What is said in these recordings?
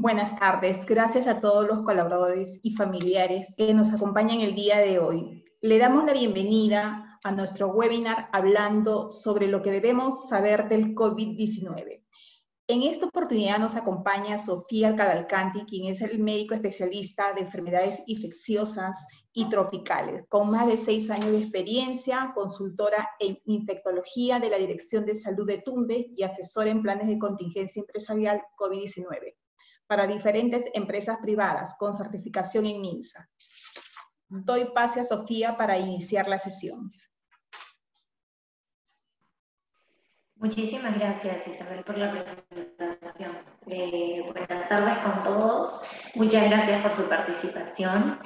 Buenas tardes. Gracias a todos los colaboradores y familiares que nos acompañan el día de hoy. Le damos la bienvenida a nuestro webinar hablando sobre lo que debemos saber del COVID-19. En esta oportunidad nos acompaña Sofía Cavalcanti, quien es el médico especialista de enfermedades infecciosas y tropicales, con más de 6 años de experiencia, consultora en infectología de la Dirección de Salud de Tumbes y asesora en planes de contingencia empresarial COVID-19 para diferentes empresas privadas con certificación en MINSA. Doy pase a Sofía para iniciar la sesión. Muchísimas gracias, Isabel, por la presentación. Buenas tardes con todos. Muchas gracias por su participación.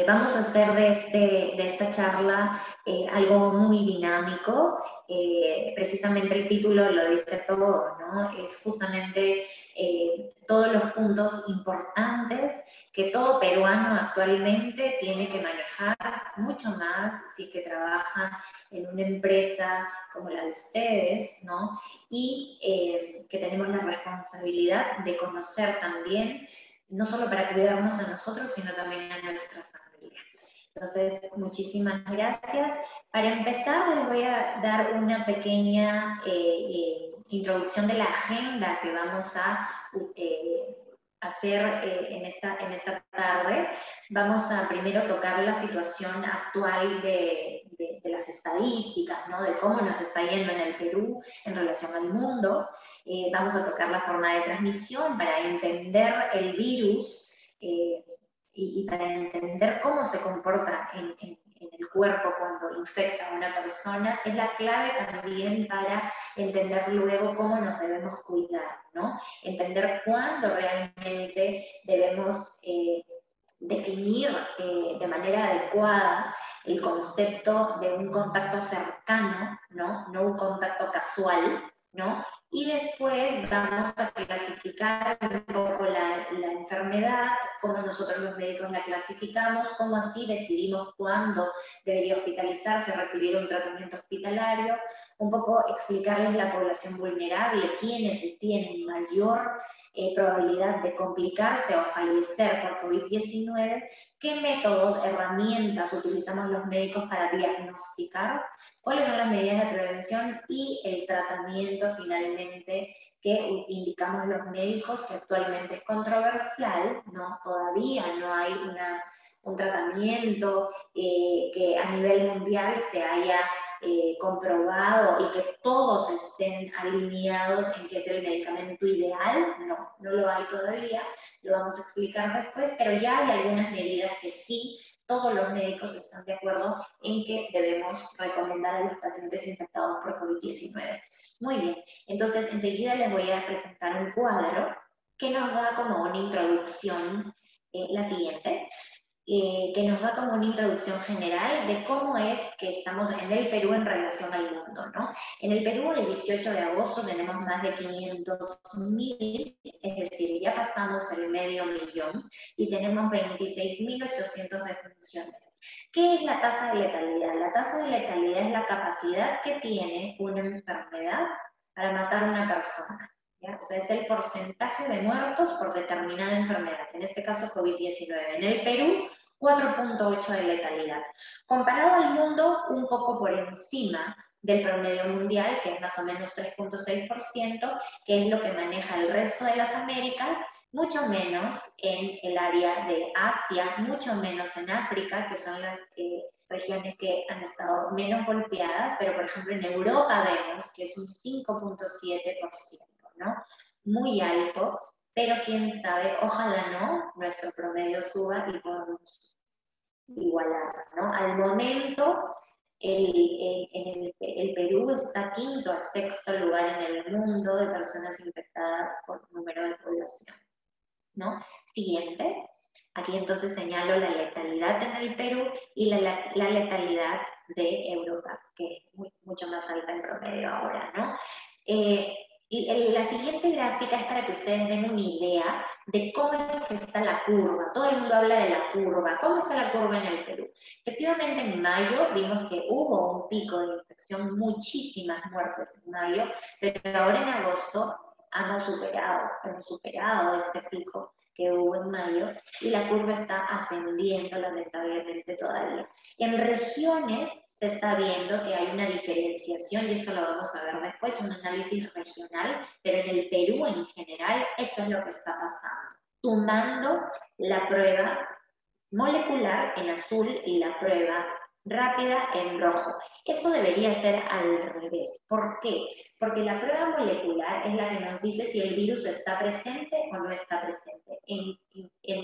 Vamos a hacer de esta charla algo muy dinámico. Precisamente el título lo dice todo, ¿no? Es justamente todos los puntos importantes que todo peruano actualmente tiene que manejar, mucho más si es que trabaja en una empresa como la de ustedes, ¿no? Y que tenemos la responsabilidad de conocer también, no solo para cuidarnos a nosotros, sino también a nuestra familia. Entonces, muchísimas gracias. Para empezar, les voy a dar una pequeña introducción de la agenda que vamos a hacer en esta tarde. Vamos a primero tocar la situación actual de las estadísticas, ¿no? De cómo nos está yendo en el Perú en relación al mundo. Vamos a tocar la forma de transmisión para entender el virus y para entender cómo se comporta en el cuerpo cuando infecta a una persona. Es la clave también para entender luego cómo nos debemos cuidar, ¿no? Entender cuándo realmente debemos definir de manera adecuada el concepto de un contacto cercano, ¿no? No un contacto casual, ¿no? Y después vamos a clasificar un poco la enfermedad, cómo nosotros los médicos la clasificamos, cómo así decidimos cuándo debería hospitalizarse o recibir un tratamiento hospitalario, un poco explicarles la población vulnerable, quiénes tienen mayor probabilidad de complicarse o fallecer por COVID-19, qué métodos, herramientas utilizamos los médicos para diagnosticar, cuáles son las medidas de prevención y el tratamiento finalmente que indicamos los médicos, que actualmente es controversial, ¿no? Todavía no hay un tratamiento que a nivel mundial se haya comprobado y que todos estén alineados en que es el medicamento ideal. No lo hay todavía, lo vamos a explicar después, pero ya hay algunas medidas que sí, todos los médicos están de acuerdo en que debemos recomendar a los pacientes infectados por COVID-19. Muy bien, entonces enseguida les voy a presentar un cuadro que nos da como una introducción, la siguiente, que nos da como una introducción general de cómo es que estamos en el Perú en relación al mundo, ¿no? En el Perú, el 18 de agosto, tenemos más de 500.000, es decir, ya pasamos el 500.000 y tenemos 26.800 defunciones. ¿Qué es la tasa de letalidad? La tasa de letalidad es la capacidad que tiene una enfermedad para matar a una persona. ¿Ya? O sea, es el porcentaje de muertos por determinada enfermedad, en este caso COVID-19. En el Perú, 4.8 de letalidad. Comparado al mundo, un poco por encima del promedio mundial, que es más o menos 3.6%, que es lo que maneja el resto de las Américas, mucho menos en el área de Asia, mucho menos en África, que son las regiones que han estado menos golpeadas, pero por ejemplo en Europa vemos que es un 5.7%. ¿no? Muy alto, pero quién sabe, ojalá no, nuestro promedio suba y podamos igualar, ¿no? Al momento, el Perú está quinto a sexto lugar en el mundo de personas infectadas por número de población, ¿no? Siguiente. Aquí entonces señalo la letalidad en el Perú y la letalidad de Europa, que es mucho más alta en promedio ahora, ¿no? La siguiente gráfica es para que ustedes den una idea de cómo es que está la curva. Todo el mundo habla de la curva. ¿Cómo está la curva en el Perú? Efectivamente, en mayo vimos que hubo un pico de infección, muchísimas muertes en mayo, pero ahora en agosto hemos superado este pico que hubo en mayo y la curva está ascendiendo lamentablemente todavía. En regiones se está viendo que hay una diferenciación, y esto lo vamos a ver después, un análisis regional, pero en el Perú en general esto es lo que está pasando. Sumando la prueba molecular en azul y la prueba rápida en rojo. Esto debería ser al revés. ¿Por qué? Porque la prueba molecular es la que nos dice si el virus está presente o no está presente. En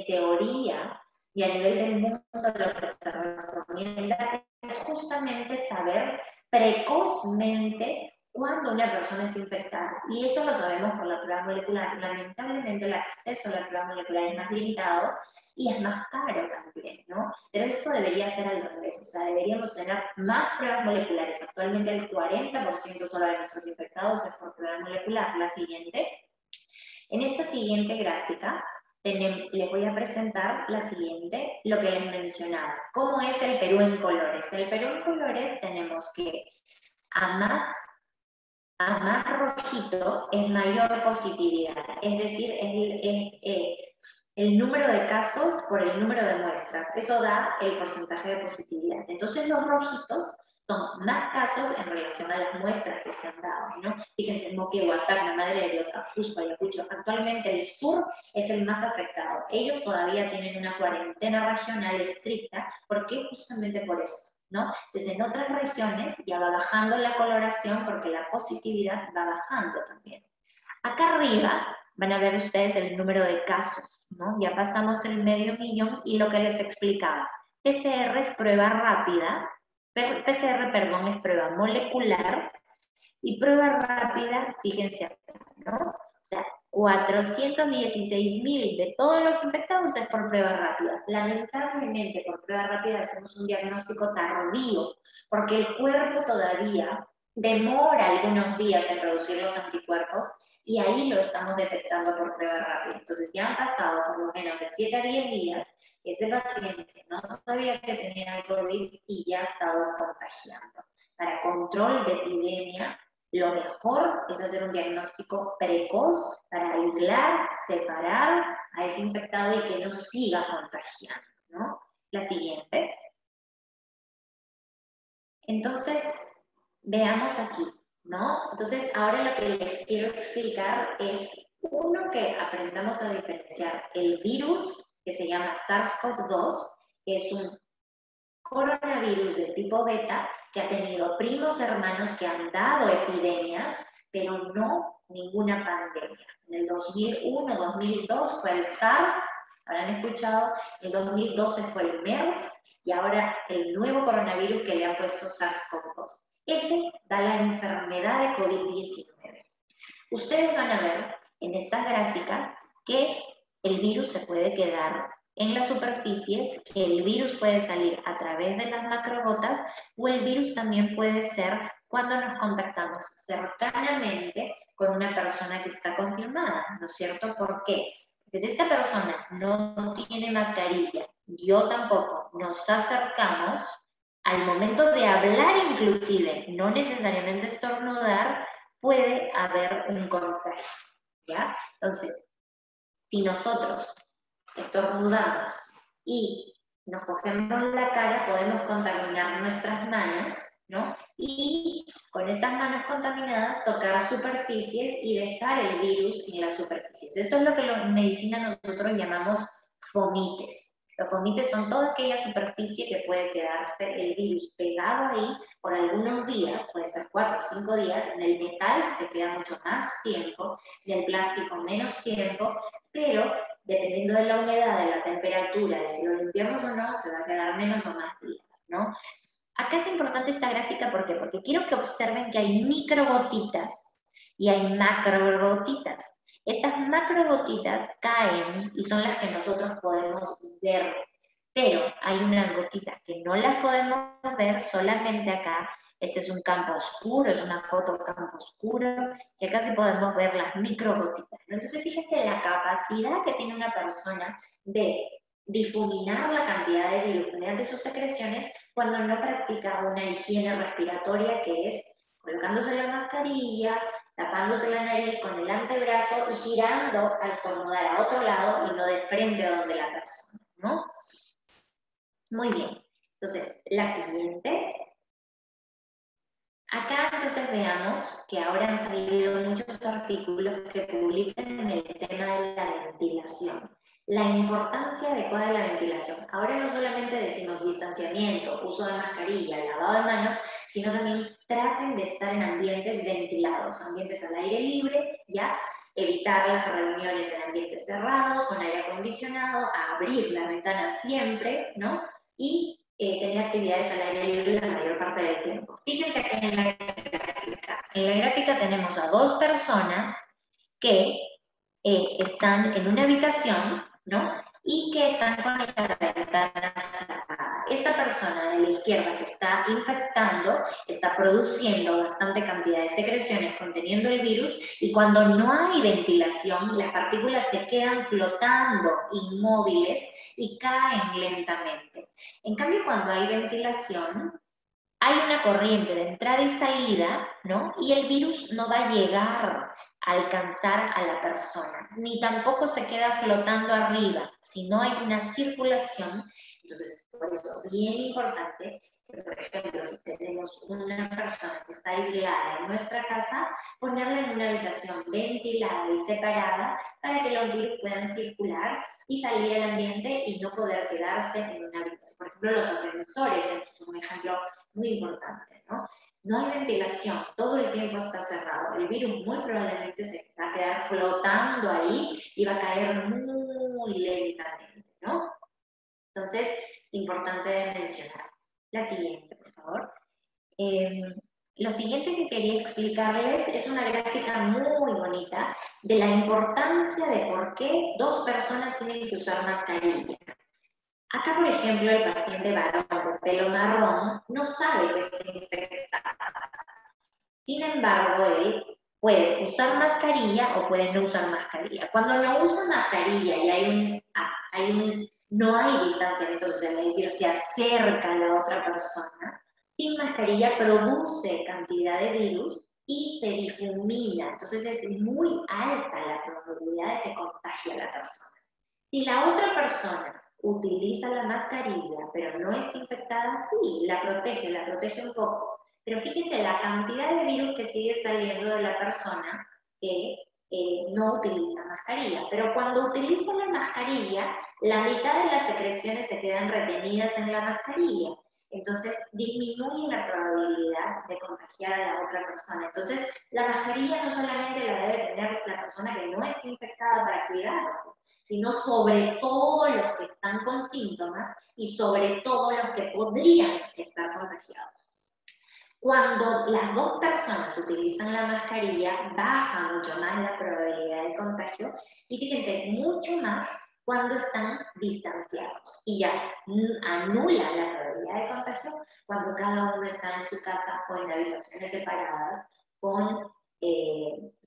teoría, y a nivel del mundo, lo que se recomienda es justamente saber precozmente cuando una persona está infectada. Y eso lo sabemos por la prueba molecular. Lamentablemente el acceso a la prueba molecular es más limitado y es más caro también, ¿no? Pero esto debería ser al revés, o sea, deberíamos tener más pruebas moleculares. Actualmente el 40% solo de nuestros infectados es por prueba molecular. La siguiente. En esta siguiente gráfica les voy a presentar la siguiente, lo que les mencionaba. ¿Cómo es el Perú en colores? El Perú en colores tenemos que a más rojito es mayor positividad, es decir, el número de casos por el número de muestras. Eso da el porcentaje de positividad. Entonces los rojitos son más casos en relación a las muestras que se han dado, ¿no? Fíjense, Moquegua, Tacna, Madre de Dios, Ajusco, Ayacucho. Actualmente el sur es el más afectado. Ellos todavía tienen una cuarentena regional estricta. ¿Por qué? Justamente por esto, ¿no? Entonces en otras regiones ya va bajando la coloración porque la positividad va bajando también. Acá arriba van a ver ustedes el número de casos, ¿no? Ya pasamos el 500.000 y lo que les explicaba. PCR es prueba rápida, PCR, perdón, es prueba molecular y prueba rápida, fíjense acá, ¿no? O sea, 416.000 de todos los infectados es por prueba rápida. Lamentablemente, por prueba rápida hacemos un diagnóstico tardío, porque el cuerpo todavía demora algunos días en producir los anticuerpos y ahí lo estamos detectando por prueba rápida. Entonces ya han pasado por lo menos de 7 a 10 días que ese paciente no sabía que tenía COVID y ya ha estado contagiando. Para control de epidemia, lo mejor es hacer un diagnóstico precoz para aislar, separar a ese infectado y que no siga contagiando, ¿no? La siguiente. Entonces, veamos aquí, ¿no? Entonces, ahora lo que les quiero explicar es, uno, que aprendamos a diferenciar el virus, que se llama SARS-CoV-2, que es un coronavirus de tipo beta, que ha tenido primos hermanos que han dado epidemias, pero no ninguna pandemia. En el 2001, 2002 fue el SARS, habrán escuchado, en 2012 fue el MERS, y ahora el nuevo coronavirus que le han puesto SARS-CoV-2. Ese da la enfermedad de COVID-19. Ustedes van a ver en estas gráficas que el virus se puede quedar en las superficies, que el virus puede salir a través de las macrogotas, o el virus también puede ser cuando nos contactamos cercanamente con una persona que está confirmada, ¿no es cierto? ¿Por qué? Porque si esta persona no tiene mascarilla, yo tampoco, nos acercamos, al momento de hablar inclusive, no necesariamente estornudar, puede haber un contagio, ¿ya? Entonces, si nosotros estornudamos y nos cogemos la cara, podemos contaminar nuestras manos, ¿no? Y con estas manos contaminadas tocar superficies y dejar el virus en las superficies. Esto es lo que en medicina nosotros llamamos fomites. Los fomites son toda aquella superficie que puede quedarse el virus pegado ahí por algunos días, puede ser 4 o 5 días. En el metal se queda mucho más tiempo, en el plástico menos tiempo, pero dependiendo de la humedad, de la temperatura, de si lo limpiamos o no, se va a quedar menos o más días, ¿no? Acá es importante esta gráfica, ¿por qué? Porque quiero que observen que hay microgotitas y hay macrogotitas. Estas macrogotitas caen y son las que nosotros podemos ver, pero hay unas gotitas que no las podemos ver solamente acá. Este es un campo oscuro, es una foto de campo oscuro, y acá sí podemos ver las microgotitas. Entonces fíjense la capacidad que tiene una persona de difuminar la cantidad de virus mediante sus secreciones cuando no practica una higiene respiratoria, que es colocándose la mascarilla, tapándose la nariz con el antebrazo y girando a estornudar a otro lado y no de frente a donde la persona, ¿no? Muy bien. Entonces, la siguiente. Acá entonces veamos que ahora han salido muchos artículos que publican en el tema de la ventilación. La importancia adecuada de la ventilación. Ahora no solamente decimos distanciamiento, uso de mascarilla, lavado de manos, sino también traten de estar en ambientes ventilados, ambientes al aire libre, ¿ya? Evitar las reuniones en ambientes cerrados, con aire acondicionado, abrir la ventana siempre, ¿no? Y tener actividades al aire libre la mayor parte del tiempo. Fíjense que en la gráfica. En la gráfica tenemos a dos personas que están en una habitación, ¿no? Y que están con la ventana cerrada. Esta persona de la izquierda que está infectando está produciendo bastante cantidad de secreciones conteniendo el virus y cuando no hay ventilación, las partículas se quedan flotando inmóviles y caen lentamente. En cambio, cuando hay ventilación, hay una corriente de entrada y salida, ¿no? Y el virus no va a llegar a alcanzar a la persona, ni tampoco se queda flotando arriba, si no hay una circulación. Entonces, por eso, bien importante, que, por ejemplo, si tenemos una persona que está aislada en nuestra casa, ponerla en una habitación ventilada y separada para que los virus puedan circular y salir al ambiente y no poder quedarse en una habitación. Por ejemplo, los ascensores es un ejemplo muy importante, ¿no? No hay ventilación, todo el tiempo está cerrado. El virus muy probablemente se va a quedar flotando ahí y va a caer muy lentamente, ¿no? Entonces, importante de mencionar. La siguiente, por favor. Lo siguiente que quería explicarles es una gráfica muy bonita de la importancia de por qué dos personas tienen que usar mascarilla. Acá, por ejemplo, el paciente varón de pelo marrón no sabe que está infectado. Sin embargo, él puede usar mascarilla o puede no usar mascarilla. Cuando no usa mascarilla y no hay distanciamiento social, es decir, se acerca a la otra persona, sin mascarilla produce cantidad de virus y se difumina. Entonces es muy alta la probabilidad de que contagie a la persona. Si la otra persona utiliza la mascarilla, pero no está infectada, sí, la protege un poco. Pero fíjense la cantidad de virus que sigue saliendo de la persona que no utiliza mascarilla. Pero cuando utiliza la mascarilla, la mitad de las secreciones se quedan retenidas en la mascarilla. Entonces, disminuye la probabilidad de contagiar a la otra persona. Entonces, la mascarilla no solamente la debe tener la persona que no está infectada para cuidarse, sino sobre todo los que están con síntomas y sobre todo los que podrían estar contagiados. Cuando las dos personas utilizan la mascarilla, baja mucho más la probabilidad de contagio y fíjense, mucho más cuando están distanciados. Y ya anula la probabilidad de contagio cuando cada uno está en su casa o en habitaciones separadas,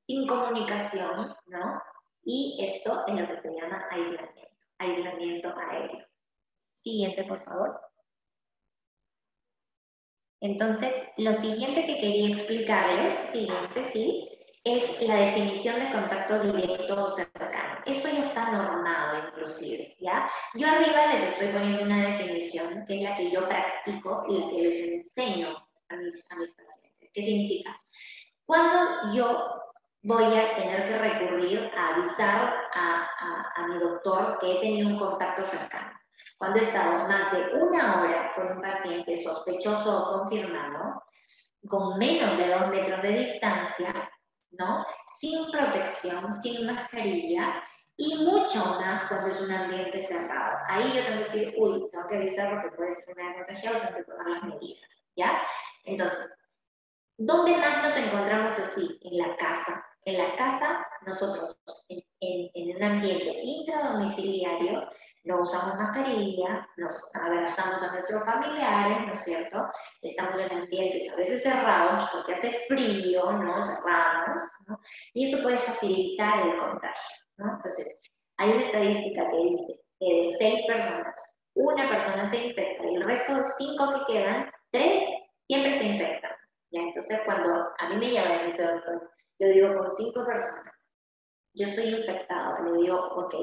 sin comunicación, ¿no? Y esto es lo que se llama aislamiento aéreo. Siguiente, por favor. Entonces, lo siguiente que quería explicarles, es la definición de contacto directo o cercano. Esto ya está normado inclusive, ¿ya? Yo arriba les estoy poniendo una definición que es la que yo practico y la que les enseño a mis pacientes. ¿Qué significa? Cuando yo voy a tener que recurrir a avisar a mi doctor que he tenido un contacto cercano. Cuando he estado más de 1 hora con un paciente sospechoso o confirmado, con menos de 2 metros de distancia, ¿no? Sin protección, sin mascarilla, y mucho más cuando es un ambiente cerrado. Ahí yo tengo que decir, uy, tengo que avisar porque puede ser que me haya contagiado, tengo que tomar las medidas, ¿ya? Entonces, ¿dónde más nos encontramos así? En la casa. En la casa, nosotros, en un ambiente intradomiciliario, no usamos mascarilla, nos abrazamos a nuestros familiares, ¿no es cierto? Estamos en ambientes a veces cerrados porque hace frío, ¿no? Cerramos, ¿no? Y eso puede facilitar el contagio, ¿no? Entonces, hay una estadística que dice que de 6 personas, 1 persona se infecta y el resto, 5 que quedan, 3 siempre se infectan. ¿Ya? Entonces, cuando a mí me llama y me dice, doctor, Lo digo con 5 personas. Yo estoy infectado, le digo, ok,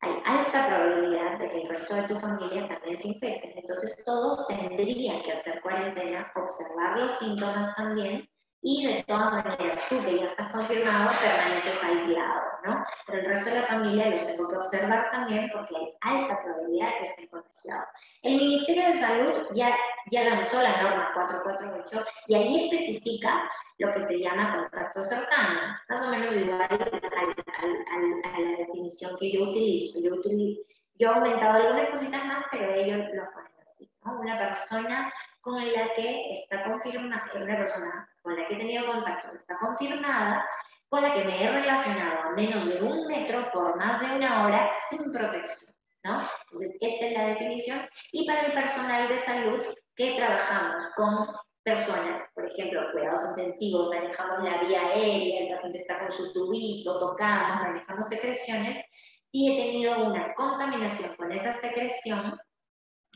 hay alta probabilidad de que el resto de tu familia también se infecte. Entonces todos tendrían que hacer cuarentena, observar los síntomas también, y de todas maneras tú que ya estás confirmado permaneces aislado, ¿no? Pero el resto de la familia los tengo que observar también porque hay alta probabilidad de que estén contagiados. El Ministerio de Salud ya lanzó la norma 448 y ahí especifica lo que se llama contacto cercano, más o menos igual a la definición que yo utilizo. Yo he aumentado algunas cositas más, pero ellos lo ponen así, ¿no? Una persona con la que está confirmada, una persona con la que he tenido contacto, está confirmada, con la que me he relacionado a menos de 1 metro por más de 1 hora sin protección, ¿no? Entonces, esta es la definición. Y para el personal de salud que trabajamos con personas, por ejemplo, cuidados intensivos, manejamos la vía aérea, el paciente está con su tubito, tocamos, manejamos secreciones, si he tenido una contaminación con esa secreción,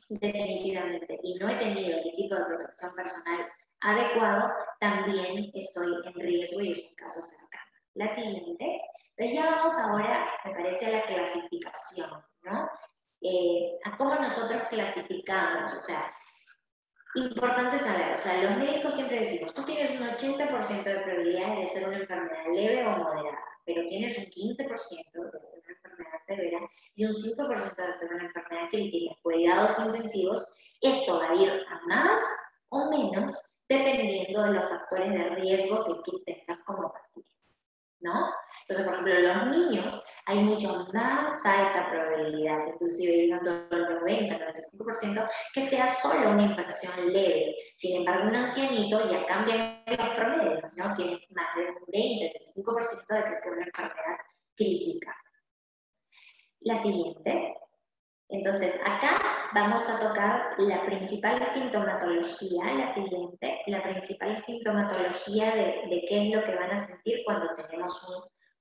definitivamente, y no he tenido el equipo de protección personal adecuado, también estoy en riesgo y es un caso cercano. La siguiente, pues ya vamos ahora, me parece, a la clasificación, ¿no? A cómo nosotros clasificamos, o sea, importante saber, o sea, los médicos siempre decimos, tú tienes un 80% de probabilidad de ser una enfermedad leve o moderada, pero tienes un 15% de ser una enfermedad severa y un 5% de ser una enfermedad crítica. Cuidados intensivos, esto va a ir a más o menos dependiendo de los factores de riesgo que tú tengas como paciente, ¿no? Entonces, por ejemplo, los niños, hay mucho más alta probabilidad, inclusive llegando al 90-95%, que sea solo una infección leve. Sin embargo, un ancianito ya cambia los promedios, ¿no? Tiene más de un 20-25% de que sea una enfermedad crítica. La siguiente. Entonces, acá vamos a tocar la principal sintomatología, la siguiente, la principal sintomatología de qué es lo que van a sentir cuando tenemos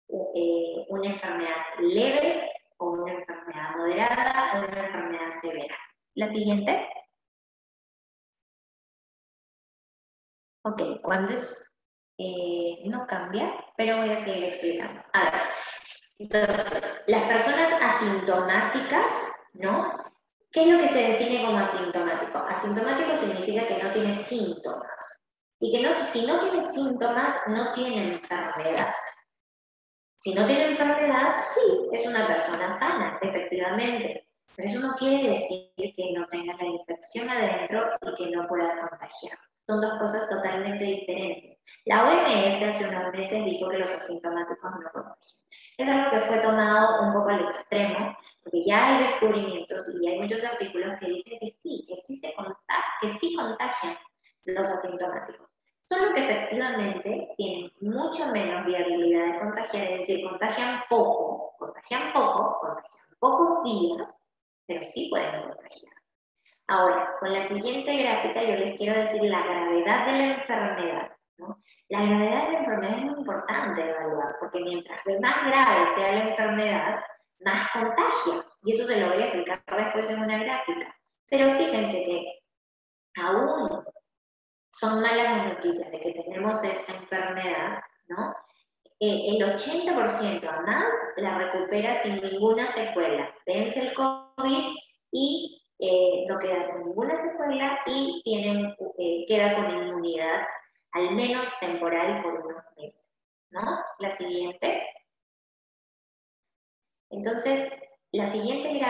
una enfermedad leve o una enfermedad moderada o una enfermedad severa. La siguiente. Ok, cuando es, no cambia, pero voy a seguir explicando. A ver, entonces, las personas asintomáticas, ¿no? ¿Qué es lo que se define como asintomático? Asintomático significa que no tiene síntomas. Y que no, si no tiene síntomas, no tiene enfermedad. Si no tiene enfermedad, sí, es una persona sana, efectivamente. Pero eso no quiere decir que no tenga la infección adentro y que no pueda contagiar. Son dos cosas totalmente diferentes. La OMS hace unos meses dijo que los asintomáticos no contagian. Es algo que fue tomado un poco al extremo, porque ya hay descubrimientos y hay muchos artículos que dicen que sí contagian los asintomáticos. Solo que efectivamente tienen mucho menos viabilidad de contagiar, es decir, contagian pocos días, pero sí pueden contagiar. Ahora, con la siguiente gráfica yo les quiero decir la gravedad de la enfermedad, ¿no? La gravedad de la enfermedad es muy importante evaluar, porque mientras más grave sea la enfermedad, más contagia. Y eso se lo voy a explicar después en una gráfica. Pero fíjense que aún son malas las noticias de que tenemos esta enfermedad, ¿no? El 80% a más la recupera sin ninguna secuela. Vence el COVID y no queda con ninguna secuela y queda con inmunidad, al menos temporal, por unos meses, ¿no? La siguiente. Entonces, la siguiente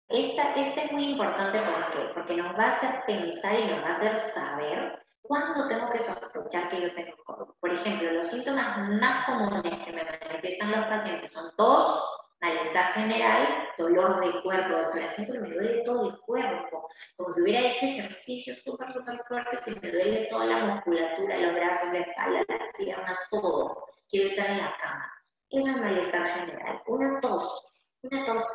esta es muy importante, ¿por qué? Porque nos va a hacer pensar y nos va a hacer saber cuándo tengo que sospechar que yo tengo COVID. Por ejemplo, los síntomas más comunes que me manifiestan los pacientes son tos, malestar general, dolor de cuerpo. Doctora, siempre me duele todo el cuerpo, como si hubiera hecho ejercicio súper fuerte, se me duele toda la musculatura, los brazos, la espalda, las piernas, todo. Quiero estar en la cama. Eso es malestar general. Una tos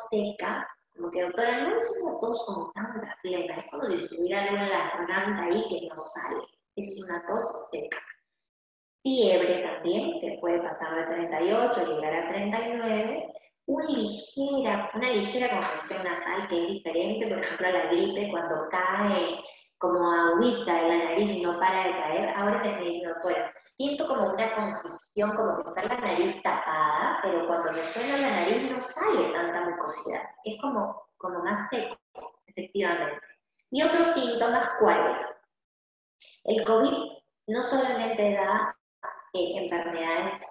seca, como que, doctora, no es una tos con tanta flema, es como si tuviera algo en la garganta ahí que no sale. Esa es una tos seca. Fiebre también, que puede pasar de 38, llegar a 39. Una ligera congestión nasal, que es diferente, por ejemplo, a la gripe, cuando cae como agüita en la nariz y no para de caer. Ahora me dice, doctora, siento como una congestión, como que está la nariz tapada, pero cuando me suena la nariz no sale tanta mucosidad. Es como más seco, efectivamente. Y otros síntomas, ¿cuáles? El COVID no solamente da enfermedades,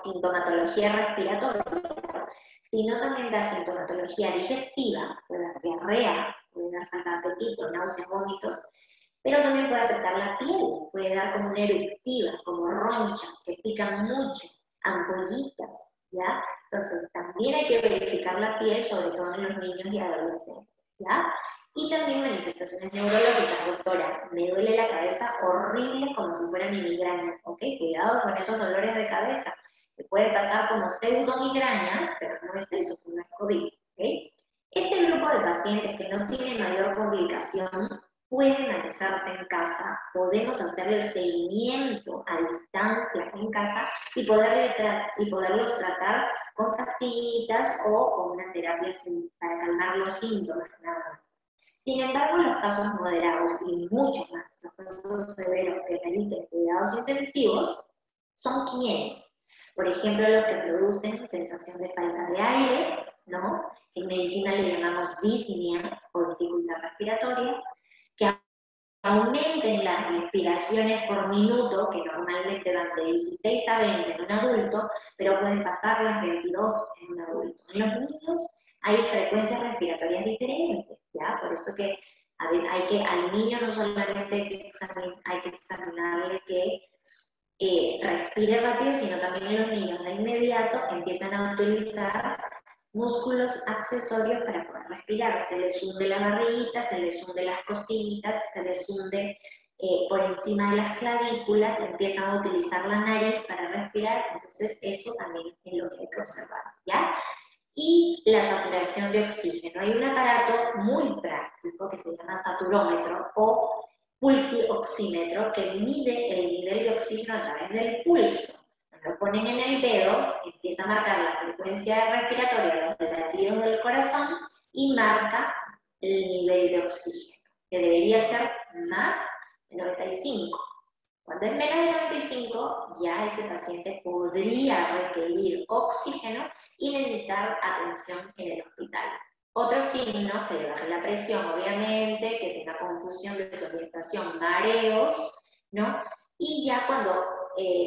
sintomatología respiratoria, sino también da sintomatología digestiva, puede dar diarrea, puede dar falta de apetito, náuseas, vómitos, pero también puede afectar la piel, puede dar como una eruptiva, como ronchas que pican mucho, ampollitas, ¿ya? Entonces también hay que verificar la piel, sobre todo en los niños y adolescentes, ¿ya? Y también manifestaciones neurológicas, doctora, me duele la cabeza horrible como si fuera mi migraña, ¿ok? Cuidado con esos dolores de cabeza, que puede pasar como pseudomigrañas, pero no es eso, no es COVID, ¿ok? Este grupo de pacientes que no tiene mayor complicación puede manejarse en casa, podemos hacerle el seguimiento a distancia en casa y poderlos tratar con pastillitas o con una terapia para calmar los síntomas nada más. Sin embargo, los casos moderados y mucho más, los casos severos que requieren cuidados intensivos, son quienes, por ejemplo, los que producen sensación de falta de aire, ¿no? En medicina le llamamos disnea o dificultad respiratoria, que aumenten las respiraciones por minuto, que normalmente van de 16 a 20 en un adulto, pero pueden pasar las 22 en un adulto. En los niños hay frecuencias respiratorias diferentes, ¿ya? Por eso que al niño no solamente hay que examinarle que respire rápido, sino también los niños de inmediato empiezan a utilizar músculos accesorios para poder respirar. Se les hunde la barriguita, se les hunde las costillitas, se les hunde por encima de las clavículas, empiezan a utilizar la nariz para respirar, entonces esto también es lo que hay que observar, ¿ya? Y la saturación de oxígeno. Hay un aparato muy práctico que se llama saturómetro o pulsioxímetro que mide el nivel de oxígeno a través del pulso. Lo ponen en el dedo, empieza a marcar la frecuencia respiratoria, los latidos del corazón y marca el nivel de oxígeno, que debería ser más de 95. Cuando es menos de 95, ya ese paciente podría requerir oxígeno y necesitar atención en el hospital. Otros signos, que le baje la presión, obviamente, que tenga confusión, desorientación, mareos, ¿no? Y ya cuando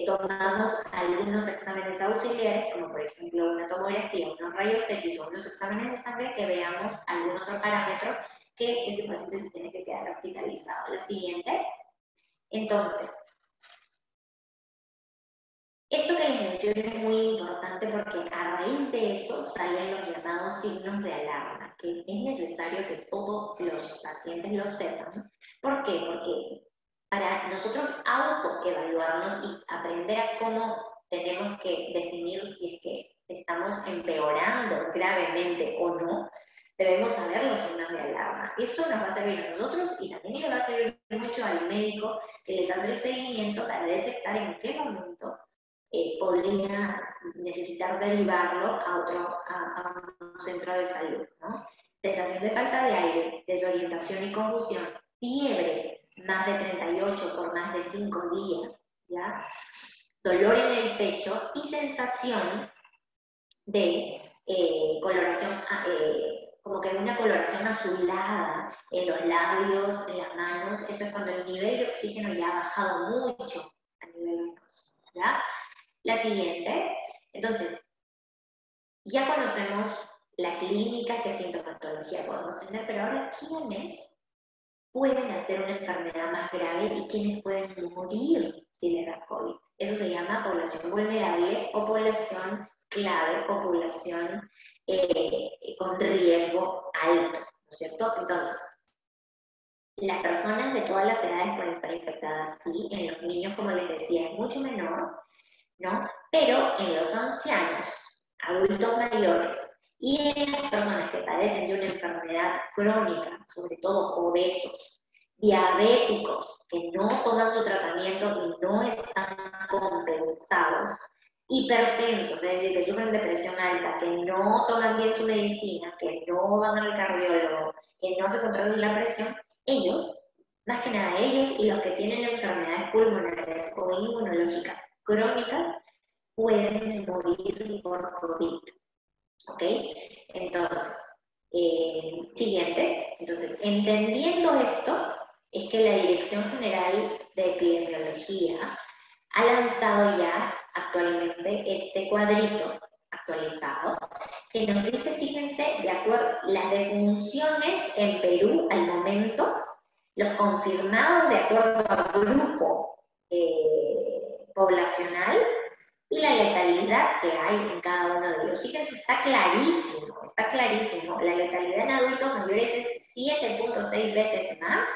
tomamos algunos exámenes auxiliares, como por ejemplo una tomografía, unos rayos X o unos exámenes de sangre, que veamos algún otro parámetro que ese paciente se tiene que quedar hospitalizado. La siguiente. Entonces, esto que les menciono es muy importante porque a raíz de eso salen los llamados signos de alarma, que es necesario que todos los pacientes lo sepan. ¿Por qué? Porque para nosotros autoevaluarnos y aprender a cómo tenemos que definir si es que estamos empeorando gravemente o no, debemos saber los signos de alarma. Eso nos va a servir a nosotros y también le va a servir mucho al médico que les hace el seguimiento para detectar en qué momento podría necesitar derivarlo a un centro de salud, ¿no? Sensación de falta de aire, desorientación y confusión, fiebre, más de 38 por más de 5 días, ¿ya? Dolor en el pecho y sensación de coloración, como que una coloración azulada en los labios, en las manos. Esto es cuando el nivel de oxígeno ya ha bajado mucho a nivel venoso, ¿ya? La siguiente, entonces, ya conocemos la clínica, qué sintomatología podemos tener, pero ahora, ¿quiénes pueden hacer una enfermedad más grave y quiénes pueden morir si les da COVID? Eso se llama población vulnerable o población clave o población con riesgo alto, ¿no es cierto? Entonces, las personas de todas las edades pueden estar infectadas, sí, en los niños, como les decía, es mucho menor, ¿no? Pero en los ancianos, adultos mayores y en las personas que padecen de una enfermedad crónica, sobre todo obesos, diabéticos, que no toman su tratamiento y no están compensados, hipertensos, es decir, que sufren de presión alta, que no toman bien su medicina, que no van al cardiólogo, que no se controlan la presión, ellos más que nada ellos y los que tienen enfermedades pulmonares o inmunológicas crónicas pueden morir por COVID. ¿Ok? Entonces, siguiente. Entonces, entendiendo esto, es que la Dirección General de Epidemiología ha lanzado ya actualmente este cuadrito actualizado que nos dice, fíjense, de acuerdo, las defunciones en Perú al momento, los confirmados de acuerdo al grupo poblacional y la letalidad que hay en cada uno de ellos. Fíjense, está clarísimo. La letalidad en adultos mayores es 7.6 veces más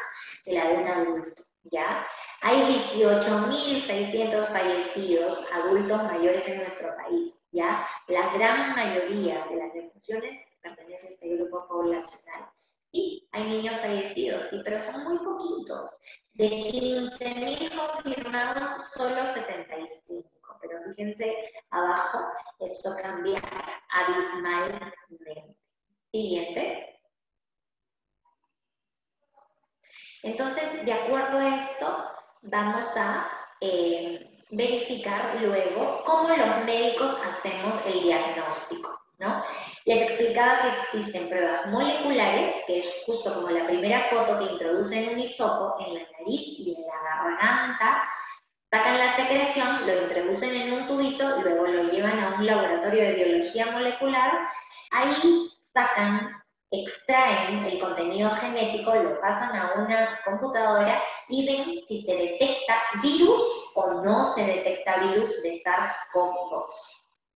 que la de un adulto, ¿ya? Hay 18.600 fallecidos adultos mayores en nuestro país, ¿ya? La gran mayoría de las defunciones pertenece a este grupo poblacional. Sí, hay niños fallecidos, sí, pero son muy poquitos. De 15.000 confirmados, solo 75. Pero fíjense abajo, esto cambia abismalmente. Siguiente. Entonces, de acuerdo a esto, vamos a verificar luego cómo los médicos hacemos el diagnóstico, ¿no? Les explicaba que existen pruebas moleculares, que es justo como la primera foto que introducen un hisopo en la nariz y en la garganta, sacan la secreción, lo introducen en un tubito y luego lo llevan a un laboratorio de biología molecular. Ahí extraen el contenido genético, lo pasan a una computadora y ven si se detecta virus o no se detecta virus de SARS-CoV-2.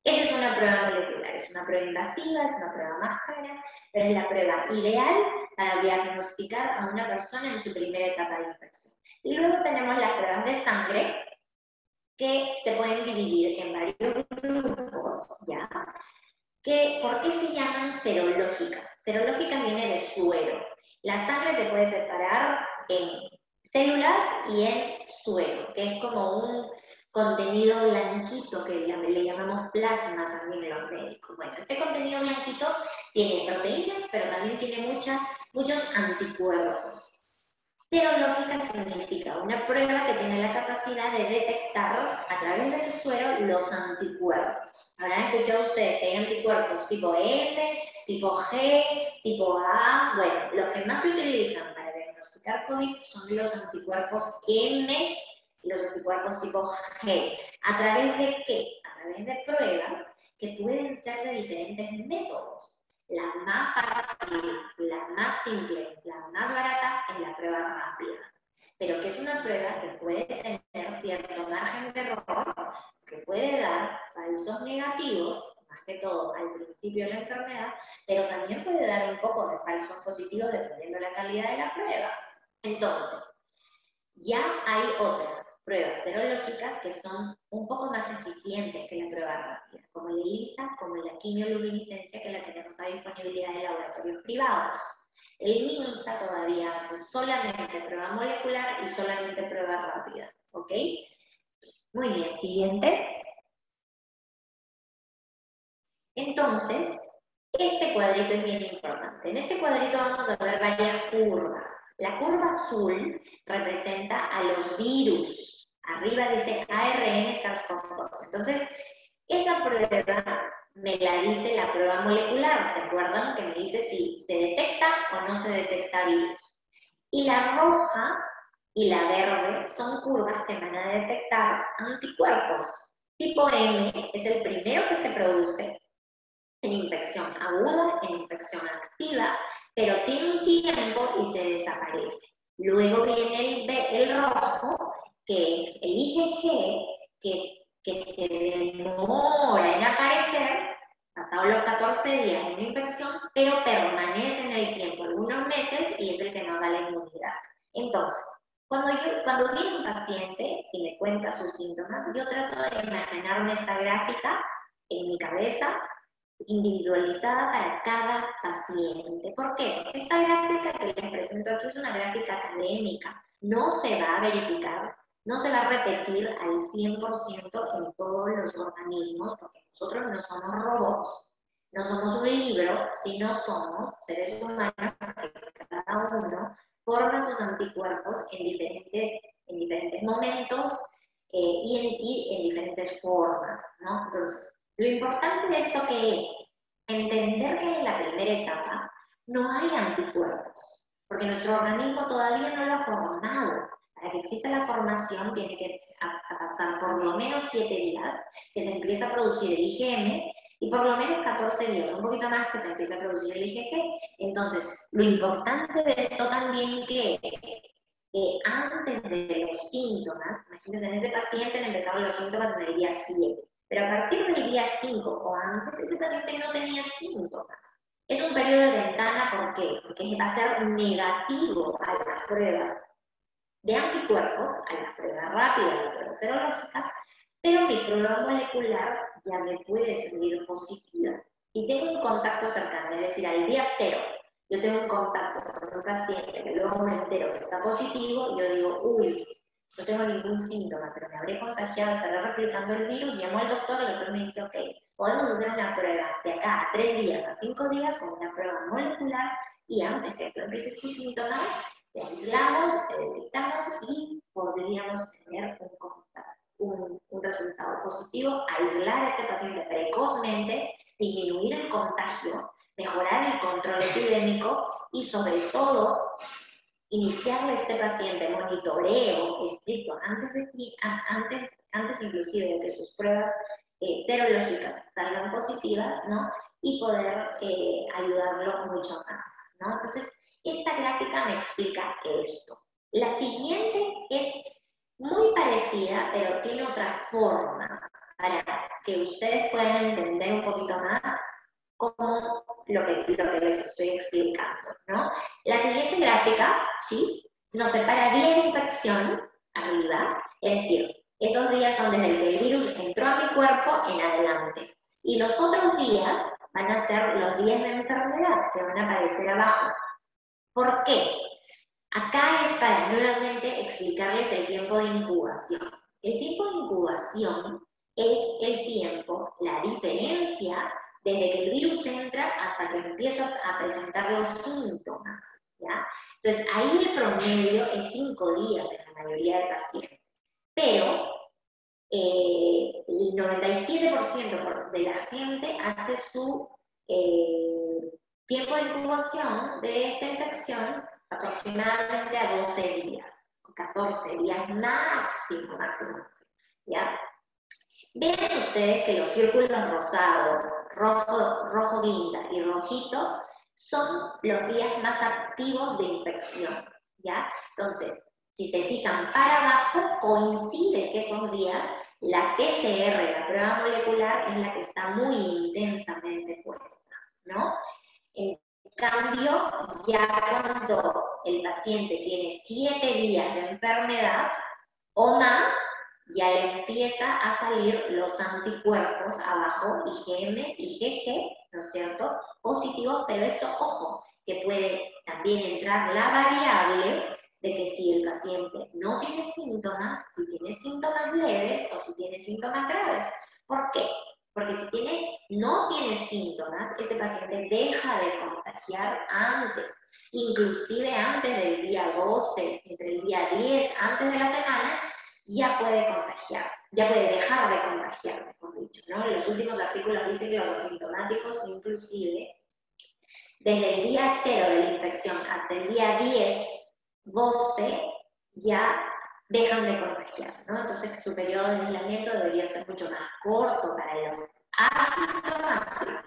Esa es una prueba molecular, es una prueba invasiva, es una prueba más cara, pero es la prueba ideal para diagnosticar a una persona en su primera etapa de infección. Y luego tenemos las pruebas de sangre, que se pueden dividir en varios grupos, ¿ya? ¿Por qué se llaman serológicas? Serológica viene de suero. La sangre se puede separar en células y en suero, que es como un contenido blanquito que le llamamos plasma también en los médicos. Bueno, este contenido blanquito tiene proteínas, pero también tiene muchos anticuerpos. Serológica significa una prueba que tiene la capacidad de detectar a través del suero los anticuerpos. Habrán escuchado ustedes que hay anticuerpos tipo M, tipo G, tipo A. Bueno, los que más se utilizan para diagnosticar COVID son los anticuerpos M y los anticuerpos tipo G. ¿A través de qué? A través de pruebas que pueden ser de diferentes métodos. La más fácil, la más simple, la más barata es la prueba rápida, pero que es una prueba que puede tener cierto margen de error, que puede dar falsos negativos, más que todo al principio de la enfermedad, pero también puede dar un poco de falsos positivos dependiendo de la calidad de la prueba. Entonces, ya hay otras pruebas serológicas que son un poco más eficientes que la prueba rápida, como la ELISA, como la quimioluminiscencia, que la tenemos a disponibilidad en laboratorios privados. El MINSA todavía hace solamente prueba molecular y solamente prueba rápida, ¿ok? Muy bien, siguiente. Entonces, este cuadrito es bien importante. En este cuadrito vamos a ver varias curvas. La curva azul representa a los virus. Arriba dice ARN SARS-CoV-2. Entonces, esa prueba me la dice la prueba molecular. ¿Se acuerdan? Que me dice si se detecta o no se detecta virus. Y la roja y la verde son curvas que van a detectar anticuerpos. Tipo M es el primero que se produce en infección aguda, en infección activa, pero tiene un tiempo y se desaparece. Luego viene el rojo, que es el IgG, que se demora en aparecer, pasados los 14 días en la infección, pero permanece en el tiempo, algunos meses, y es el que nos da la inmunidad. Entonces, cuando viene un paciente y me cuenta sus síntomas, yo trato de imaginarme esta gráfica en mi cabeza, individualizada para cada paciente. ¿Por qué? Porque esta gráfica que les presento aquí es una gráfica académica. No se va a verificar, no se va a repetir al 100% en todos los organismos, porque nosotros no somos robots, no somos un libro, sino somos seres humanos que cada uno forma sus anticuerpos en diferentes momentos y en diferentes formas, ¿no? Entonces, lo importante de esto que es entender que en la primera etapa no hay anticuerpos, porque nuestro organismo todavía no lo ha formado. Para que exista la formación tiene que pasar por lo menos 7 días que se empieza a producir el IgM y por lo menos 14 días, un poquito más, que se empieza a producir el IgG. Entonces, lo importante de esto también que es que antes de los síntomas, imagínense, en ese paciente le empezaron los síntomas en el día 7, pero a partir del día 5 o antes, ese paciente no tenía síntomas. Es un periodo de ventana, ¿por qué? Porque va a ser negativo a las pruebas de anticuerpos, a las pruebas rápidas, a las pruebas serológicas, pero mi prueba molecular ya me puede salir positiva. Si tengo un contacto cercano, es decir, al día 0, yo tengo un contacto con un paciente que luego me entero que está positivo, yo digo, uy, no tengo ningún síntoma, pero me habré contagiado, estaré replicando el virus, llamo al doctor me dice, ok, podemos hacer una prueba de acá a 3 días, a 5 días, con una prueba molecular, y antes que tú empieces tus síntomas, te aislamos, te detectamos y podríamos tener un resultado positivo, aislar a este paciente precozmente, disminuir el contagio, mejorar el control epidémico y sobre todo iniciarle a este paciente monitoreo estricto antes inclusive de que sus pruebas serológicas salgan positivas, ¿no? Y poder ayudarlo mucho más, ¿no? Entonces, esta gráfica me explica esto. La siguiente es muy parecida, pero tiene otra forma para que ustedes puedan entender un poquito más cómo lo que les estoy explicando, ¿no? La siguiente gráfica, ¿sí? Nos separa día de infección arriba, es decir, esos días son desde el que el virus entró a mi cuerpo en adelante. Y los otros días van a ser los días de enfermedad que van a aparecer abajo. ¿Por qué? Acá es para nuevamente explicarles el tiempo de incubación. El tiempo de incubación es el tiempo, la diferencia desde que el virus entra hasta que empiezo a presentar los síntomas, ¿ya? Entonces, ahí el promedio es 5 días en la mayoría de pacientes. Pero el 97% de la gente hace su tiempo de incubación de esta infección aproximadamente a 12 días, 14 días máximo, ¿ya? Ven ustedes que los círculos rosados, rojo guinda y rojito son los días más activos de infección, ¿ya? Entonces, si se fijan para abajo, coincide que esos días la PCR, la prueba molecular, es la que está muy intensamente puesta, ¿no? En cambio, ya cuando el paciente tiene 7 días de enfermedad o más, ya le empieza a salir los anticuerpos abajo, IgM, IgG, ¿no es cierto?, positivos, pero esto, ojo, que puede también entrar la variable de que si el paciente no tiene síntomas, si tiene síntomas leves o si tiene síntomas graves. ¿Por qué? Porque si no tiene síntomas, ese paciente deja de contagiar antes, inclusive antes del día 12, entre el día 10, antes de la semana, ya puede contagiar, ya puede dejar de contagiar, mejor dicho, ¿no? En los últimos artículos dicen que los asintomáticos, inclusive, desde el día 0 de la infección hasta el día 10, 12, ya dejan de contagiar, ¿no? Entonces su periodo de aislamiento debería ser mucho más corto para los asintomáticos.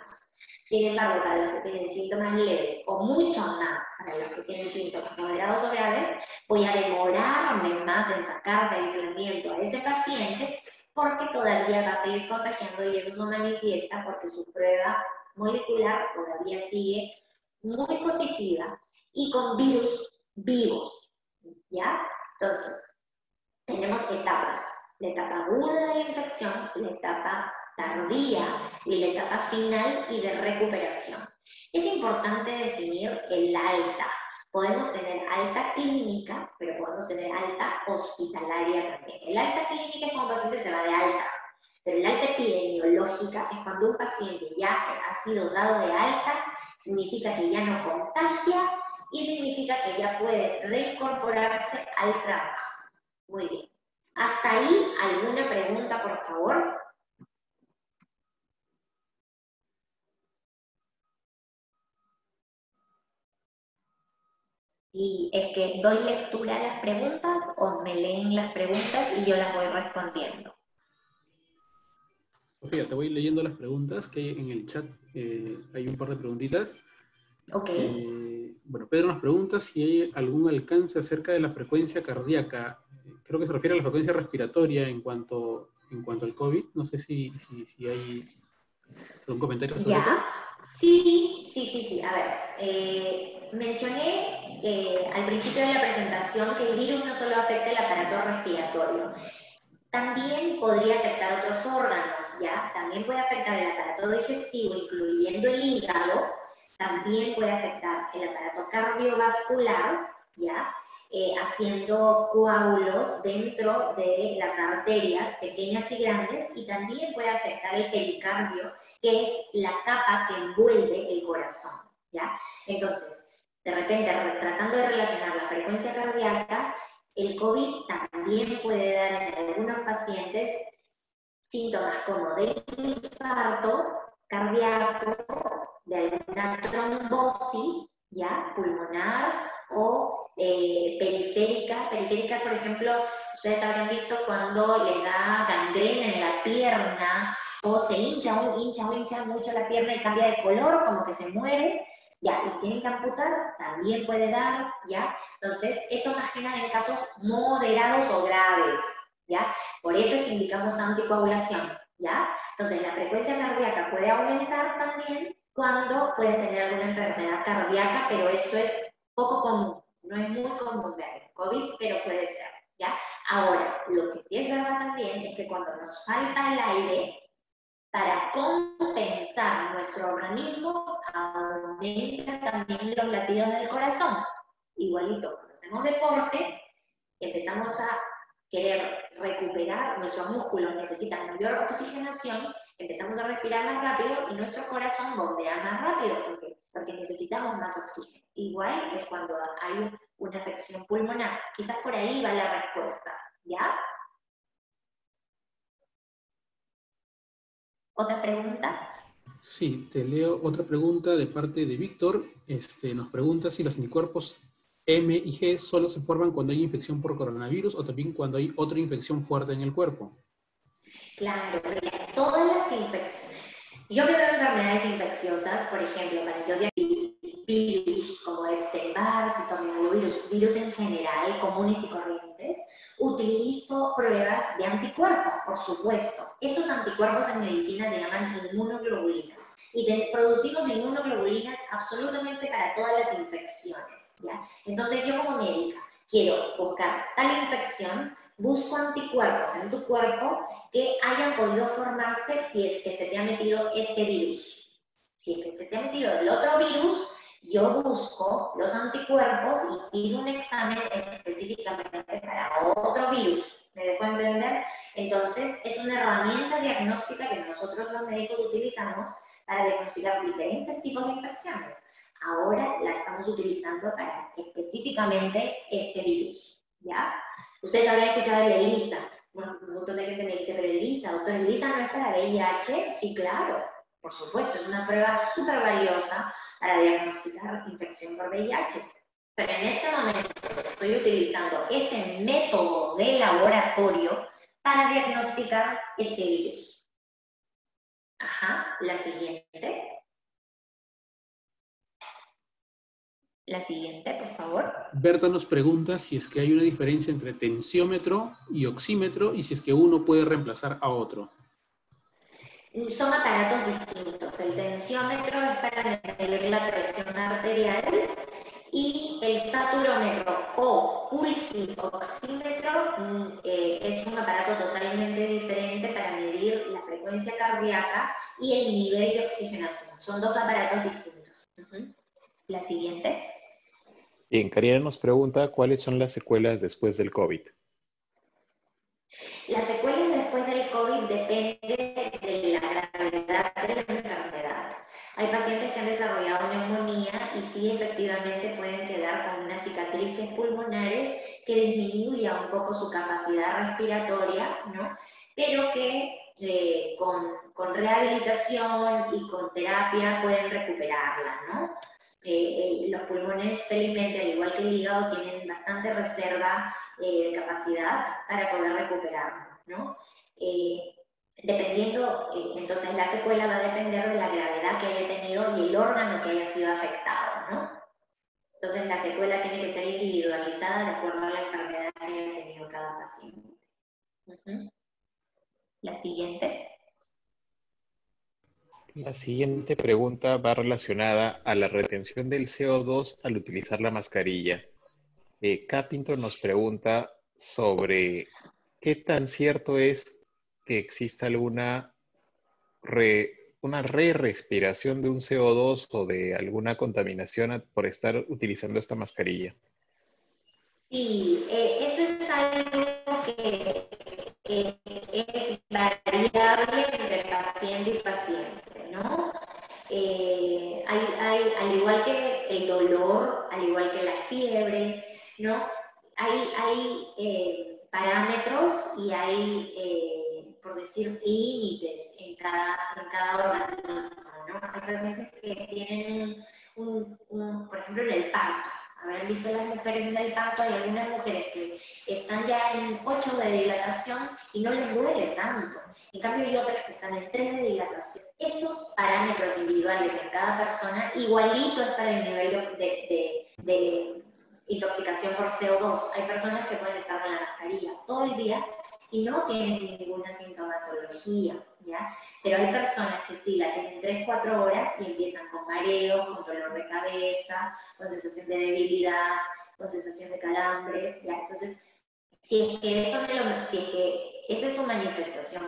Sin embargo, para los que tienen síntomas leves o mucho más para los que tienen síntomas moderados o graves, voy a demorarme más en sacar de aislamiento a ese paciente porque todavía va a seguir contagiando y eso se manifiesta porque su prueba molecular todavía sigue muy positiva y con virus vivos, ¿ya? Entonces, tenemos etapas, la etapa aguda de la infección, la etapa tardía y la etapa final y de recuperación. Es importante definir el alta. Podemos tener alta clínica, pero podemos tener alta hospitalaria también. El alta clínica es cuando un paciente se va de alta, pero el alta epidemiológica es cuando un paciente ya ha sido dado de alta, significa que ya no contagia y significa que ya puede reincorporarse al trabajo. Muy bien. ¿Hasta ahí alguna pregunta, por favor? Y es que doy lectura a las preguntas o me leen las preguntas y yo las voy respondiendo. Sofía, te voy leyendo las preguntas que hay en el chat. Hay un par de preguntitas. Ok. Bueno, Pedro nos pregunta si hay algún alcance acerca de la frecuencia cardíaca. Creo que se refiere a la frecuencia respiratoria en cuanto al COVID. No sé si hay algún comentario sobre eso. Sí. A ver, mencioné al principio de la presentación que el virus no solo afecta el aparato respiratorio, también podría afectar otros órganos, ¿ya? También puede afectar el aparato digestivo, incluyendo el hígado, también puede afectar el aparato cardiovascular, ¿ya? Haciendo coágulos dentro de las arterias pequeñas y grandes, y también puede afectar el pericardio, que es la capa que envuelve el corazón, ¿ya? Entonces, de repente, tratando de relacionar la frecuencia cardíaca, el COVID también puede dar en algunos pacientes síntomas como de infarto cardíaco, de alguna trombosis, ¿ya? Pulmonar o periférica. Periférica, por ejemplo, ustedes habrán visto cuando le da gangrena en la pierna o se hincha mucho la pierna y cambia de color, como que se muere, ya, y tienen que amputar, también puede dar, ya. Entonces, eso más que nada en casos moderados o graves, ya. Por eso es que indicamos anticoagulación, ya. Entonces, la frecuencia cardíaca puede aumentar también cuando pueden tener alguna enfermedad cardíaca, pero esto es poco común, no es muy común ver COVID, pero puede ser, ¿ya? Ahora, lo que sí es verdad también es que cuando nos falta el aire, para compensar nuestro organismo, aumenta también los latidos del corazón. Igualito, cuando hacemos deporte, empezamos a querer recuperar, nuestros músculos necesitan mayor oxigenación, empezamos a respirar más rápido y nuestro corazón bombea más rápido porque necesitamos más oxígeno. Igual es cuando hay una afección pulmonar. Quizás por ahí va la respuesta, ¿ya? ¿Otra pregunta? Sí, te leo otra pregunta de parte de Víctor. Nos pregunta si los anticuerpos M y G solo se forman cuando hay infección por coronavirus o también cuando hay otra infección fuerte en el cuerpo. Claro, mira, todas las infecciones. Yo que veo enfermedades infecciosas, por ejemplo, para yo diagnosticar virus como Epstein-Barr, citomegalovirus, virus en general, comunes y corrientes, utilizo pruebas de anticuerpos, por supuesto. Estos anticuerpos en medicina se llaman inmunoglobulinas y producimos inmunoglobulinas absolutamente para todas las infecciones, ¿ya? Entonces yo como médica quiero buscar tal infección, busco anticuerpos en tu cuerpo que hayan podido formarse si es que se te ha metido este virus. Si es que se te ha metido el otro virus, yo busco los anticuerpos y pido un examen específicamente para otro virus. ¿Me dejo entender? Entonces, es una herramienta diagnóstica que nosotros los médicos utilizamos para diagnosticar diferentes tipos de infecciones. Ahora la estamos utilizando para específicamente este virus, ¿ya? Ustedes habrán escuchado de la ELISA. Un montón de gente me dice, pero ELISA, doctor, ¿ELISA no es para VIH? Sí, claro, por supuesto, es una prueba súper valiosa para diagnosticar infección por VIH. Pero en este momento estoy utilizando ese método de laboratorio para diagnosticar este virus. Ajá, la siguiente. La siguiente, por favor. Berta nos pregunta si es que hay una diferencia entre tensiómetro y oxímetro y si es que uno puede reemplazar a otro. Son aparatos distintos. El tensiómetro es para medir la presión arterial y el saturómetro o pulsioxímetro es un aparato totalmente diferente para medir la frecuencia cardíaca y el nivel de oxigenación. Son dos aparatos distintos. La siguiente. Bien, Karina nos pregunta cuáles son las secuelas después del COVID. Las secuelas después del COVID depende de la gravedad de la enfermedad. Hay pacientes que han desarrollado neumonía neumonía y sí efectivamente pueden quedar con unas cicatrices pulmonares que disminuya un poco su capacidad respiratoria, ¿no? Pero que con rehabilitación y con terapia pueden recuperarla, ¿no? Los pulmones, felizmente, al igual que el hígado, tienen bastante reserva de capacidad para poder recuperarlo, ¿no? Dependiendo, entonces la secuela va a depender de la gravedad que haya tenido y el órgano que haya sido afectado, ¿no? Entonces la secuela tiene que ser individualizada de acuerdo a la enfermedad que haya tenido cada paciente. La siguiente. La siguiente pregunta va relacionada a la retención del CO2 al utilizar la mascarilla. Capington nos pregunta sobre qué tan cierto es que exista alguna una re-respiración de un CO2 o de alguna contaminación por estar utilizando esta mascarilla. Sí, eso es algo que es variable entre paciente y paciente, ¿no? Al igual que el dolor, al igual que la fiebre, ¿no? Hay parámetros y hay, por decir, límites en cada organismo, ¿no? Hay pacientes que tienen por ejemplo, en el parto. Habrán visto las mujeres en el parto, hay algunas mujeres que están ya en 8 de dilatación y no les duele tanto. En cambio hay otras que están en 3 de dilatación. Estos parámetros individuales en cada persona igualito es para el nivel de intoxicación por CO2. Hay personas que pueden estar con la mascarilla todo el día y no tienen ninguna sintomatología, ¿ya? Pero hay personas que sí la tienen 3-4 horas y empiezan con mareos, con dolor de cabeza, con sensación de debilidad, con sensación de calambres, ¿ya? Entonces, si es que esa es su manifestación,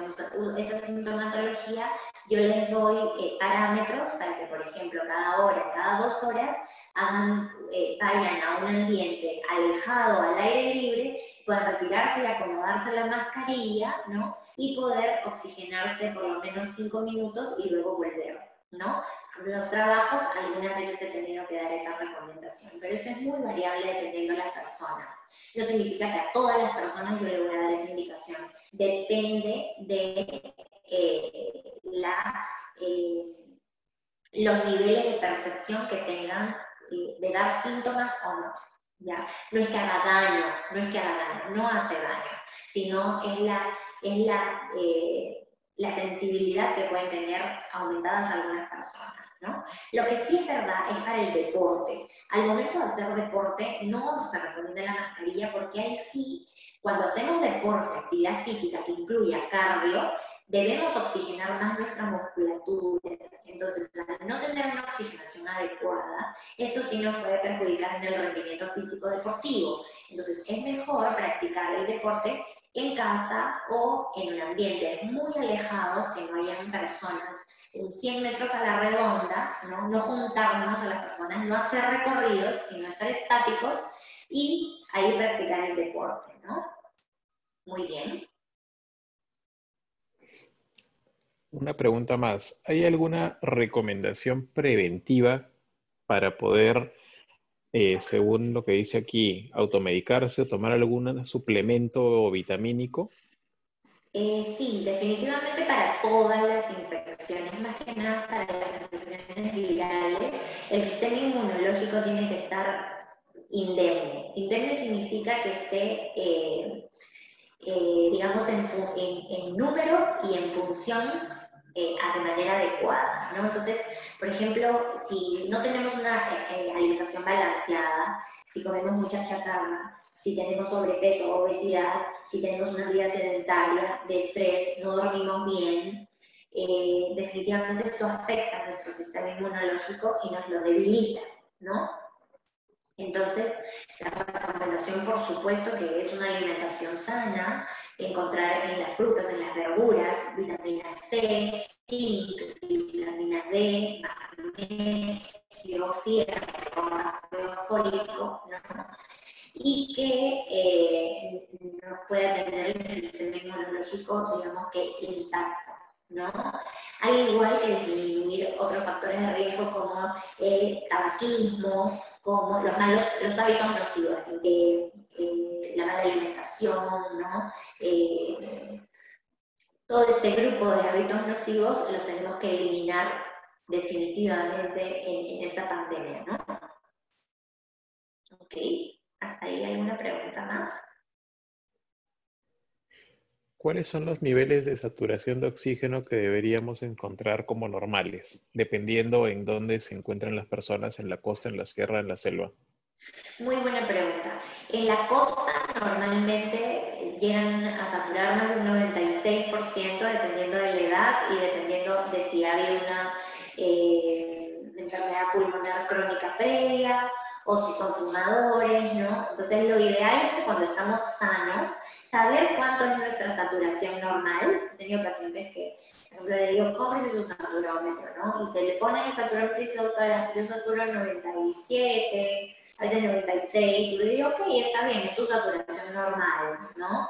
esa sintomatología, yo les doy parámetros para que, por ejemplo, cada hora, cada 2 horas, vayan a un ambiente alejado, al aire libre, puedan retirarse y acomodarse la mascarilla, ¿no? Y poder oxigenarse por lo menos 5 minutos y luego volver, ¿no? En los trabajos algunas veces he tenido que dar esa recomendación, pero esto es muy variable dependiendo de las personas. No significa que a todas las personas yo le voy a dar esa indicación. Depende de los niveles de percepción que tengan de dar síntomas o no. ¿Ya? No es que haga daño, no hace daño, sino es la sensibilidad que pueden tener aumentadas algunas personas, ¿no? Lo que sí es verdad es para el deporte. Al momento de hacer deporte no se recomienda la mascarilla porque ahí sí, cuando hacemos deporte, actividad física que incluya cardio, debemos oxigenar más nuestra musculatura. Entonces, al no tener una oxigenación adecuada, esto sí nos puede perjudicar en el rendimiento físico deportivo. Entonces, es mejor practicar el deporte en casa o en un ambiente muy alejado, que no hayan personas en 100 metros a la redonda, no juntarnos a las personas, no hacer recorridos, sino estar estáticos y ahí practicar el deporte, ¿no? Muy bien. Una pregunta más. ¿Hay alguna recomendación preventiva para poder, según lo que dice aquí, automedicarse o tomar algún suplemento vitamínico? Sí, definitivamente para todas las infecciones, más que nada para las infecciones virales, el sistema inmunológico tiene que estar indemne. Indemne significa que esté, digamos, en número y en función de manera adecuada, ¿no? Entonces, por ejemplo, si no tenemos una alimentación balanceada, si comemos mucha chatarra, si tenemos sobrepeso o obesidad, si tenemos una vida sedentaria, de estrés, no dormimos bien, definitivamente esto afecta a nuestro sistema inmunológico y nos lo debilita, ¿no? Entonces, la recomendación, por supuesto, que es una alimentación sana, encontrar en las frutas, en las verduras, vitamina C, zinc, vitamina D, magnesio, fierro, ácido fólico, ¿no? Y que nos pueda tener el sistema inmunológico, digamos que intacto, ¿no? Al igual que disminuir otros factores de riesgo como el tabaquismo, como los hábitos nocivos, la mala alimentación, ¿no? Todo este grupo de hábitos nocivos los tenemos que eliminar definitivamente en esta pandemia, ¿no? Ok, ¿hasta ahí alguna pregunta más? ¿Cuáles son los niveles de saturación de oxígeno que deberíamos encontrar como normales, dependiendo en dónde se encuentran las personas, en la costa, en la sierra, en la selva? Muy buena pregunta. En la costa normalmente llegan a saturar más de un 96% dependiendo de la edad y dependiendo de si ha habido una enfermedad pulmonar crónica previa o si son fumadores, ¿no? Entonces lo ideal es que cuando estamos sanos, saber cuánto es nuestra saturación normal. He tenido pacientes que, por ejemplo, le digo, cómprese su saturómetro, ¿no? Y se le pone el saturómetro y dice, doctora, yo saturo 97, a veces 96, y le digo, ok, está bien, es tu saturación normal, ¿no?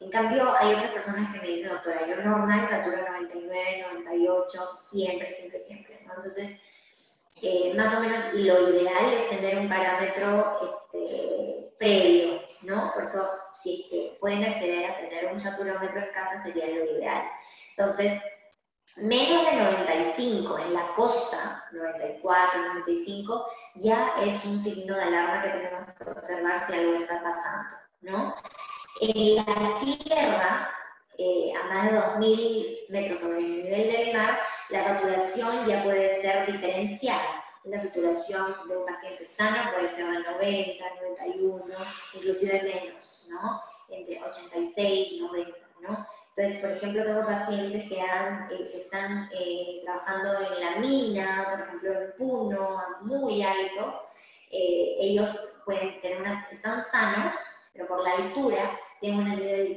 En cambio, hay otras personas que me dicen, doctora, yo normal saturo 99, 98, siempre, siempre, siempre, ¿no? Entonces, más o menos lo ideal es tener un parámetro previo, ¿no? Por eso, si es que pueden acceder a tener un saturómetro en casa, sería lo ideal. Entonces, menos de 95 en la costa, 94, 95, ya es un signo de alarma que tenemos que observar si algo está pasando, ¿no? En la sierra, a más de 2.000 metros sobre el nivel del mar, la saturación ya puede ser diferenciada. Una saturación de un paciente sano puede ser de 90, 91, inclusive menos, ¿no? Entre 86 y 90, ¿no? Entonces, por ejemplo, tengo pacientes que están trabajando en la mina, por ejemplo, en Puno, muy alto. Ellos pueden tener están sanos, pero por la altura tienen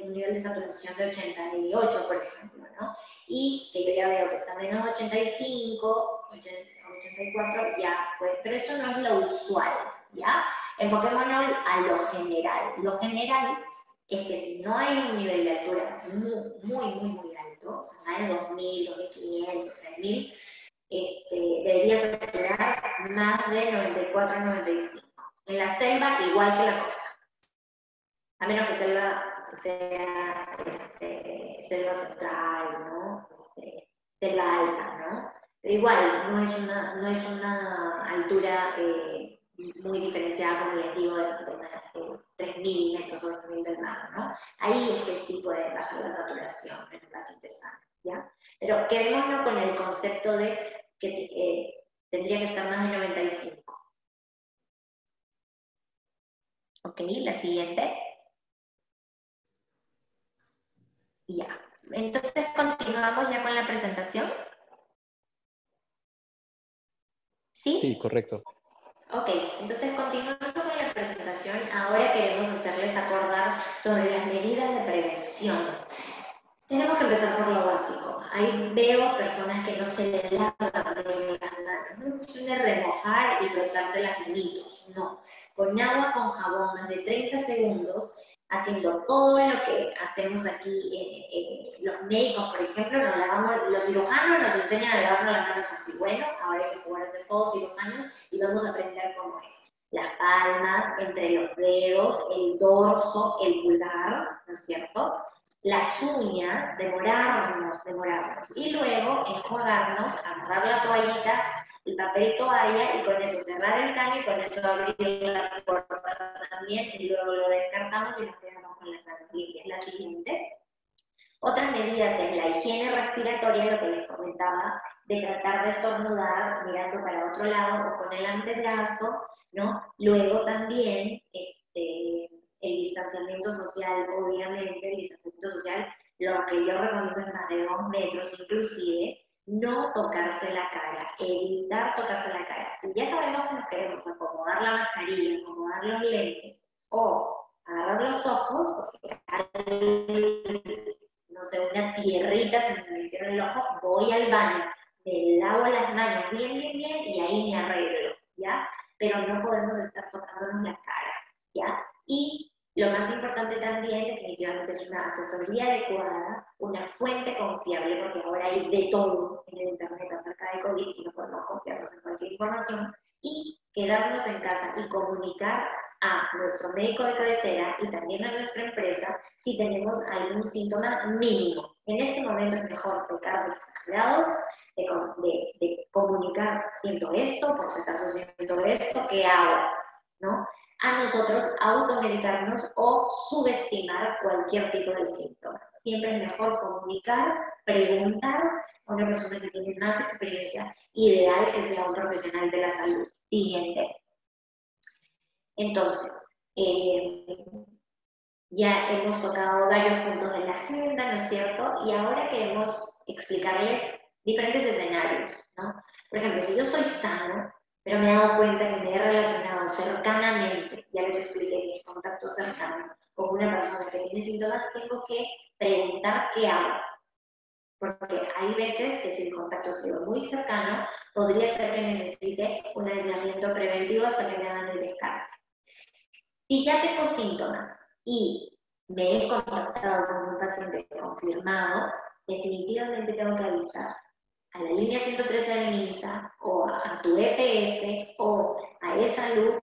un nivel de saturación de 88, por ejemplo, ¿no? Y que yo ya veo que está menos de 85, 84, ya, pues, pero eso no es lo usual, ¿ya? Enfoquémonos a lo general. Lo general es que si no hay un nivel de altura muy alto, o sea, más de 2.000, 2.500, 3.000, debería saturar más de 94, 95. En la selva, igual que la costa. A menos que selva sea selva central, ¿no? Selva alta, ¿no? Pero igual, no es una altura muy diferenciada, como les digo, de 3.000 metros o 2.000 del mar, ¿no? Ahí es que sí puede bajar la saturación en el paciente sano, ¿ya? Pero quedémonos con el concepto de que tendría que estar más de 95. Ok, la siguiente. Ya. Entonces, continuamos ya con la presentación. ¿Sí? Sí, correcto. Ok, entonces continuando con la presentación, ahora queremos hacerles acordar sobre las medidas de prevención. Tenemos que empezar por lo básico. Ahí veo personas que no se les lavan bien las manos. No es cuestión de remojar y frotarse las manitos, no. Con agua, con jabón, más de 30 segundos, haciendo todo lo que hacemos aquí, los médicos, por ejemplo, los cirujanos nos enseñan a lavarnos las manos así. Bueno, ahora hay que jugar a ser todos cirujanos y vamos a aprender cómo es. Las palmas, entre los dedos, el dorso, el pulgar, ¿no es cierto? Las uñas, demorarnos. Y luego enjuagarnos, agarrar la toallita, el papel toalla y con eso cerrar el caño y con eso abrir la puerta también y luego lo descartamos y nos quedamos con las manos limpias. La siguiente. Otras medidas es la higiene respiratoria, lo que les comentaba, de tratar de estornudar mirando para otro lado o con el antebrazo, ¿no? Luego también el distanciamiento social, obviamente, el distanciamiento social, lo que yo recomiendo es más de 2 metros inclusive, no tocarse la cara, evitar tocarse la cara. Si ya sabemos que nos queremos acomodar la mascarilla, acomodar los lentes o agarrar los ojos, porque no sé, una tierrita se me metió en el ojo, voy al baño, me lavo las manos bien y ahí me arreglo, ¿ya? Pero no podemos estar tocándonos la cara, ¿ya? Y Lo más importante también, definitivamente, es una asesoría adecuada, una fuente confiable, porque ahora hay de todo en el Internet acerca de COVID y no podemos confiarnos en cualquier información, y quedarnos en casa y comunicar a nuestro médico de cabecera y también a nuestra empresa si tenemos algún síntoma mínimo. En este momento es mejor pecar de exagerados, de comunicar, siento esto, por si acaso siento esto, ¿qué hago? ¿No? A nosotros automedicarnos o subestimar cualquier tipo de síntoma. Siempre es mejor comunicar, preguntar a una persona que tiene más experiencia, ideal que sea un profesional de la salud. Siguiente. Entonces, ya hemos tocado varios puntos de la agenda, ¿no es cierto? Y ahora queremos explicarles diferentes escenarios, ¿no? Por ejemplo, si yo estoy sano, pero me he dado cuenta que me he relacionado cercanamente, ya les expliqué que es contacto cercano, con una persona que tiene síntomas, tengo que preguntar qué hago. Porque hay veces que si el contacto ha sido muy cercano, podría ser que necesite un aislamiento preventivo hasta que me hagan el descarte. Si ya tengo síntomas y me he contactado con un paciente confirmado, definitivamente tengo que avisar a la línea 113 del MINSA o a tu EPS o a eSalud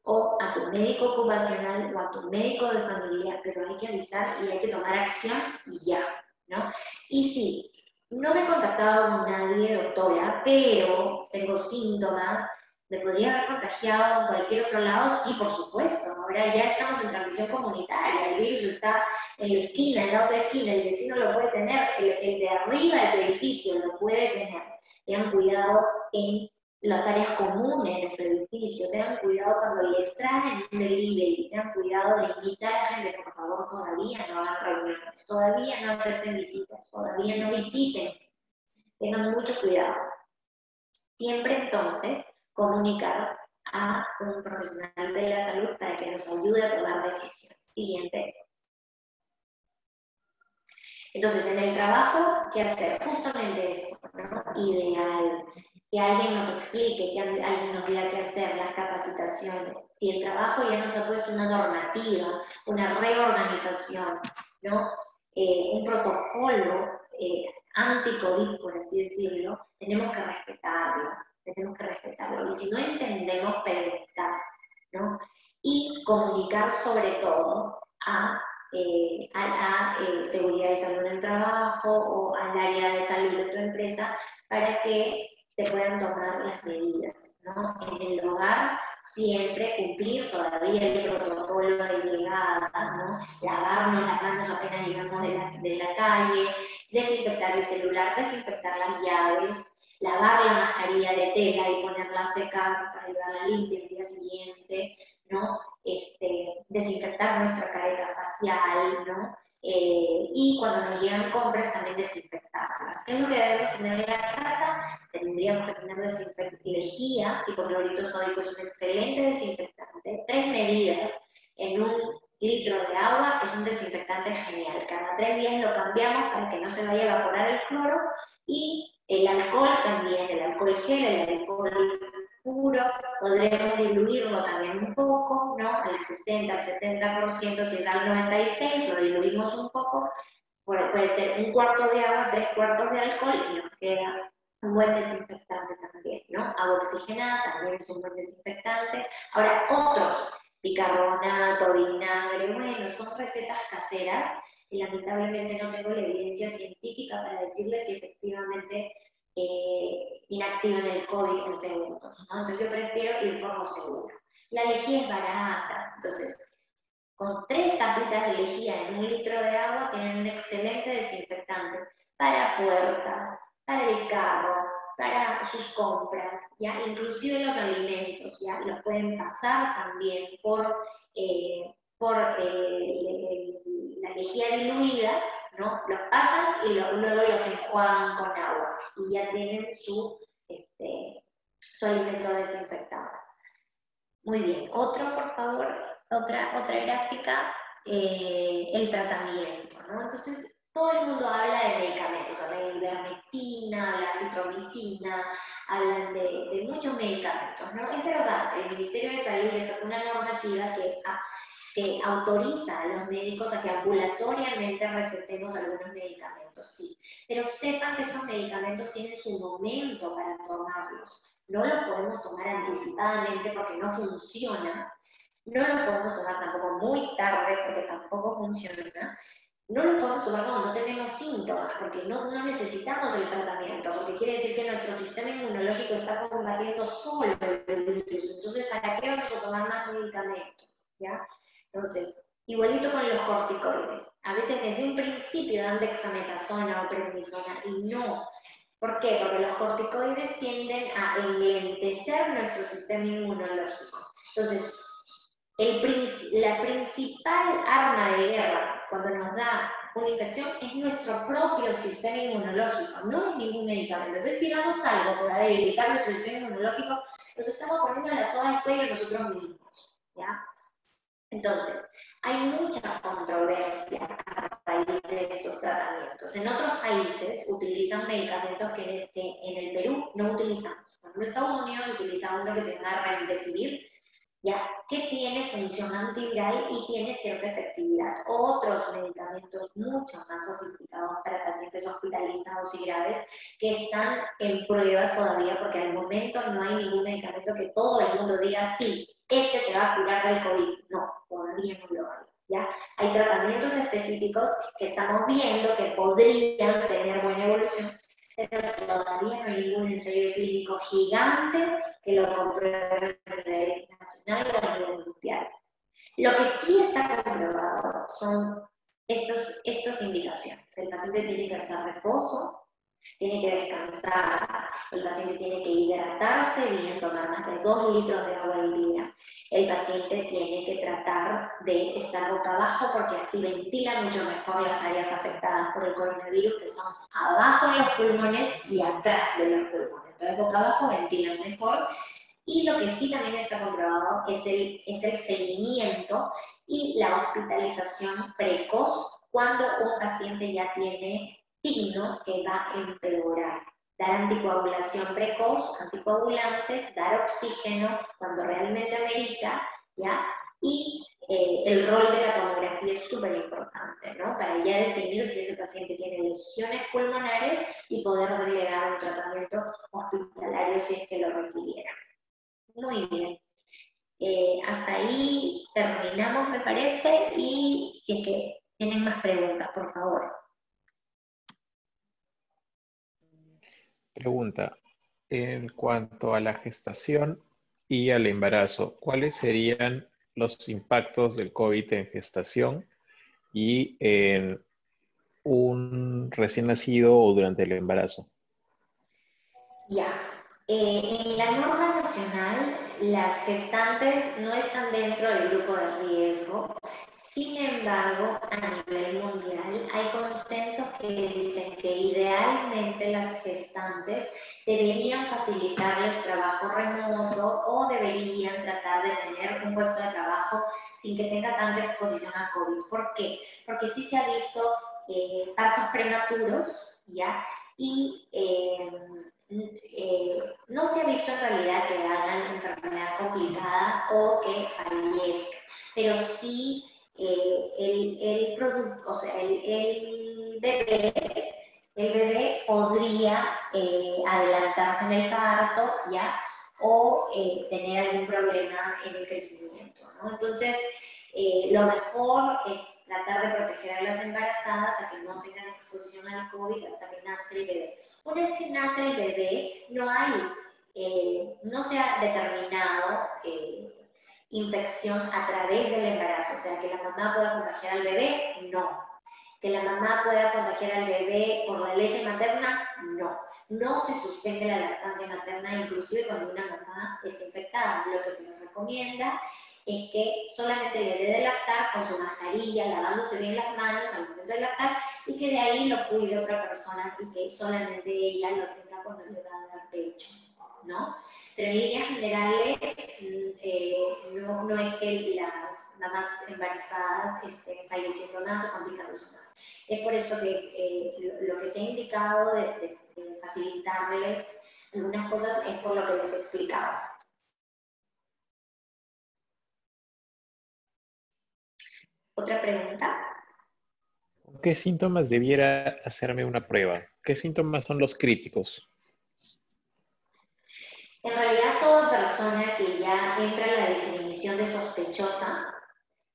o a tu médico ocupacional o a tu médico de familia, pero hay que avisar y hay que tomar acción ya, ¿no? Y si no me he contactado con nadie, doctora, pero tengo síntomas, ¿me podría haber contagiado en cualquier otro lado? Sí, por supuesto. Ahora ya estamos en transmisión comunitaria, el virus está en la esquina, en la otra esquina, el vecino lo puede tener, el de arriba del edificio lo puede tener. Tengan cuidado en las áreas comunes de su edificio, tengan cuidado cuando les traen un delivery, tengan cuidado de invitar a gente, por favor, todavía no hagan reuniones, todavía no acepten visitas, todavía no visiten. Tengan mucho cuidado. Siempre entonces comunicar a un profesional de la salud para que nos ayude a tomar decisiones. Siguiente. Entonces, en el trabajo, ¿qué hacer? Justamente esto, ¿no? Ideal. Que alguien nos explique, que alguien nos diga qué hacer, las capacitaciones. Si el trabajo ya nos ha puesto una normativa, una reorganización, ¿no? Un protocolo anti-COVID, por así decirlo, tenemos que respetarlo. Tenemos que respetarlo. Y si no entendemos, preguntar, ¿no? Y comunicar sobre todo a seguridad de salud en el trabajo o al área de salud de tu empresa para que se puedan tomar las medidas, ¿no? En el hogar siempre cumplir todavía el protocolo de llegada, ¿no? Lavarnos las manos apenas llegamos de la calle, desinfectar el celular, desinfectar las llaves, lavar la mascarilla de tela y ponerla a secar para llevarla limpia el día siguiente, ¿no? Desinfectar nuestra careta facial, ¿no? Y cuando nos llegan compras también desinfectarlas. ¿Qué es lo que debemos tener en la casa? Tendríamos que tener lejía, hipoclorito sódico es un excelente desinfectante. 3 medidas en un litro de agua es un desinfectante genial. Cada 3 días lo cambiamos para que no se vaya a evaporar el cloro y el alcohol también, el alcohol gel, el alcohol puro, podremos diluirlo también un poco, ¿no? Al 60, al 70%, si es al 96%, lo diluimos un poco, puede ser un cuarto de agua, 3 cuartos de alcohol y nos queda un buen desinfectante también, ¿no? Agua oxigenada también es un buen desinfectante. Ahora, otros, bicarbonato, vinagre, bueno, son recetas caseras y lamentablemente no tengo la evidencia científica para decirles si efectivamente inactivan el COVID en segundos, ¿no? Entonces yo prefiero ir por lo seguro. La lejía es barata, entonces con 3 tapitas de lejía en un litro de agua tienen un excelente desinfectante para puertas, para el carro, para sus compras, ¿ya? Inclusive los alimentos, ¿ya? Los pueden pasar también por la lejía diluida, ¿no? Los pasan y luego los enjuagan con agua y ya tienen su alimento desinfectado. Muy bien, otro por favor, otra gráfica, el tratamiento, ¿no? Entonces, todo el mundo habla de medicamentos, habla de ivermectina, habla de citromicina, hablan de muchos medicamentos, ¿no? Es verdad, el Ministerio de Salud ya sacó una normativa que autoriza a los médicos a que ambulatoriamente recetemos algunos medicamentos, sí. Pero sepan que esos medicamentos tienen su momento para tomarlos. No los podemos tomar anticipadamente porque no funciona. No los podemos tomar tampoco muy tarde porque tampoco funciona. No lo podemos tomar cuando no tenemos síntomas, porque no necesitamos el tratamiento, porque quiere decir que nuestro sistema inmunológico está combatiendo solo el virus. Entonces, ¿para qué vamos a tomar más medicamentos? ¿Ya? Entonces, igualito con los corticoides. A veces desde un principio dan dexametasona o prednisona y no. ¿Por qué? Porque los corticoides tienden a enlentecer nuestro sistema inmunológico. Entonces, la principal arma de guerra cuando nos da una infección es nuestro propio sistema inmunológico, no es ningún medicamento. Entonces, si damos algo para debilitar nuestro sistema inmunológico, nos estamos poniendo la soga al cuello nosotros mismos, ¿ya? Entonces, hay mucha controversia a raíz de estos tratamientos. En otros países utilizan medicamentos que en el Perú no utilizamos. En Estados Unidos utilizan uno que se llama Remdesivir, ¿ya? Que tiene función antiviral y tiene cierta efectividad. Otros medicamentos mucho más sofisticados para pacientes hospitalizados y graves que están en pruebas todavía porque al momento no hay ningún medicamento que todo el mundo diga sí, este te va a curar del COVID. No, todavía no lo hay. ¿Ya? Hay tratamientos específicos que estamos viendo que podrían tener buena evolución, pero todavía no hay ningún ensayo clínico gigante que lo compruebe a nivel nacional o a nivel mundial. Lo que sí está comprobado son estas indicaciones. El paciente tiene que hacer reposo, tiene que descansar, el paciente tiene que hidratarse bien, tomar más de 2 litros de agua al día. El paciente tiene que tratar de estar boca abajo porque así ventila mucho mejor las áreas afectadas por el coronavirus, que son abajo de los pulmones y atrás de los pulmones. Entonces, boca abajo ventilan mejor. Y lo que sí también está comprobado es el seguimiento y la hospitalización precoz cuando un paciente ya tiene signos que va a empeorar. Dar anticoagulación precoz, anticoagulantes, dar oxígeno cuando realmente amerita, ¿ya? Y el rol de la tomografía es súper importante, ¿no? Para ya definir si ese paciente tiene lesiones pulmonares y poder delegar un tratamiento hospitalario si es que lo requiriera. Muy bien. Hasta ahí terminamos, me parece, y si es que tienen más preguntas, por favor. Pregunta, en cuanto a la gestación y al embarazo, ¿cuáles serían los impactos del COVID en gestación y en un recién nacido o durante el embarazo? Ya. En la norma nacional, las gestantes no están dentro del grupo de riesgo. Sin embargo, a nivel mundial hay consensos que dicen que idealmente las gestantes deberían facilitarles trabajo remoto o deberían tratar de tener un puesto de trabajo sin que tenga tanta exposición a COVID. ¿Por qué? Porque sí se ha visto partos prematuros, ¿ya? Y no se ha visto en realidad que hagan enfermedad complicada o que fallezca, pero sí el producto, o sea, el bebé podría adelantarse en el parto, ¿ya? O tener algún problema en el crecimiento, ¿no? Entonces, lo mejor es tratar de proteger a las embarazadas a que no tengan exposición al COVID hasta que nazca el bebé. Una vez que nace el bebé, no se ha determinado infección a través del embarazo, o sea, que la mamá pueda contagiar al bebé, no. Que la mamá pueda contagiar al bebé por la leche materna, no. No se suspende la lactancia materna, inclusive cuando una mamá está infectada. Lo que se nos recomienda es que solamente le dé de lactar con su mascarilla, lavándose bien las manos al momento de lactar, y que de ahí lo cuide otra persona y que solamente ella lo tenga cuando le va a dar pecho, ¿no? Pero en líneas generales, no es que las mamás embarazadas estén falleciendo más o complicándose más. Es por eso que lo que se ha indicado de facilitarles algunas cosas es por lo que les explicaba. ¿Otra pregunta? ¿Qué síntomas debiera hacerme una prueba? ¿Qué síntomas son los críticos? En realidad, toda persona que ya entra en la definición de sospechosa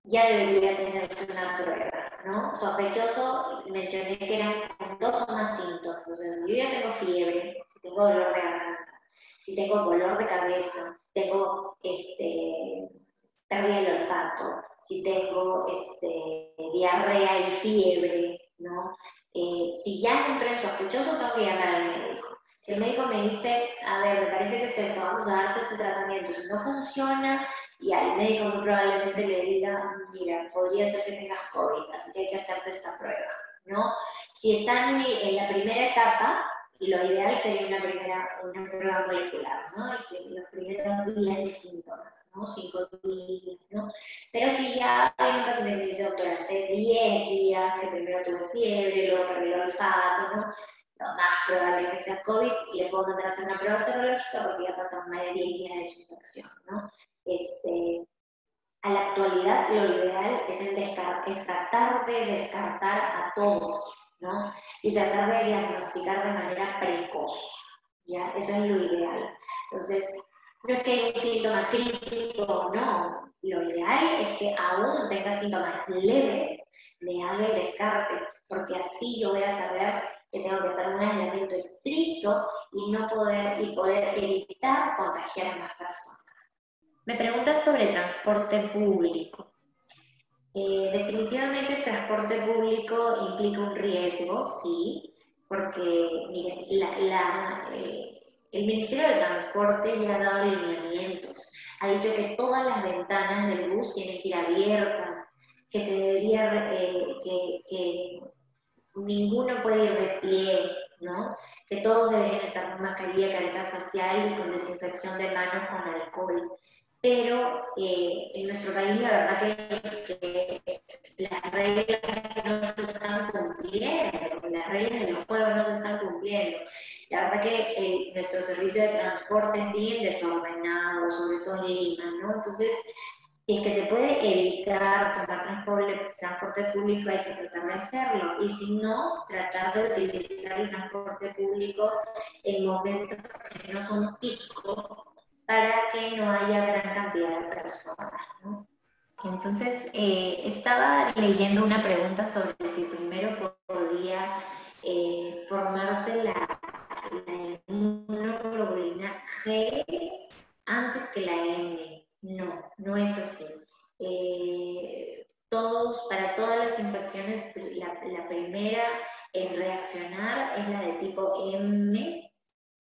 ya debería tenerse una prueba, ¿no? Sospechoso, mencioné que eran 2 o más síntomas. O sea, si yo ya tengo fiebre, si tengo dolor de garganta, si tengo dolor de cabeza, tengo pérdida del olfato, si tengo diarrea y fiebre, ¿no? Si ya entré en sospechoso, tengo que llamar al médico. Si el médico me dice, a ver, me parece que es esto, vamos a darte este tratamiento, si no funciona, y al médico muy probablemente le diga, mira, podría ser que tengas COVID, así que hay que hacerte esta prueba, ¿no? Si están en la primera etapa, lo ideal sería una prueba molecular, ¿no? Los primeros días de síntomas, ¿no? 5 días, ¿no? Pero si ya hay un paciente que me dice, doctora, hace 10 días que primero tuve fiebre, luego perdí el olfato, ¿no? Lo más probable es que sea COVID y le puedo mandar a hacer una prueba serológica porque ya pasaron más de 10 días de su infección, ¿no? A la actualidad lo ideal es tratar de descartar a todos, ¿no? Y tratar de diagnosticar de manera precoz, ¿ya? Eso es lo ideal. Entonces, no es que hay un síntoma crítico, no. Lo ideal es que aún tenga síntomas leves, me haga el descarte, porque así yo voy a saber que tengo que hacer un aislamiento estricto y poder evitar contagiar a más personas. Me preguntan sobre transporte público. Definitivamente el transporte público implica un riesgo, sí, porque, miren, el Ministerio de Transporte ya ha dado lineamientos, ha dicho que todas las ventanas del bus tienen que ir abiertas, que se debería, que ninguno puede ir de pie, ¿no? Que todos deberían estar con mascarilla, careta facial y con desinfección de manos con alcohol. Pero en nuestro país la verdad que las reglas no se están cumpliendo, las reglas de los juegos no se están cumpliendo. La verdad que nuestro servicio de transporte es bien desordenado, sobre todo en Lima, ¿no? Entonces, si es que se puede evitar tomar transporte público, hay que tratar de hacerlo. Y si no, tratar de utilizar el transporte público en momentos que no son picos, para que no haya gran cantidad de personas, ¿no? Entonces, estaba leyendo una pregunta sobre si primero podía formarse la inmunoglobulina G antes que la M. No, no es así. Para todas las infecciones, la primera en reaccionar es la de tipo M,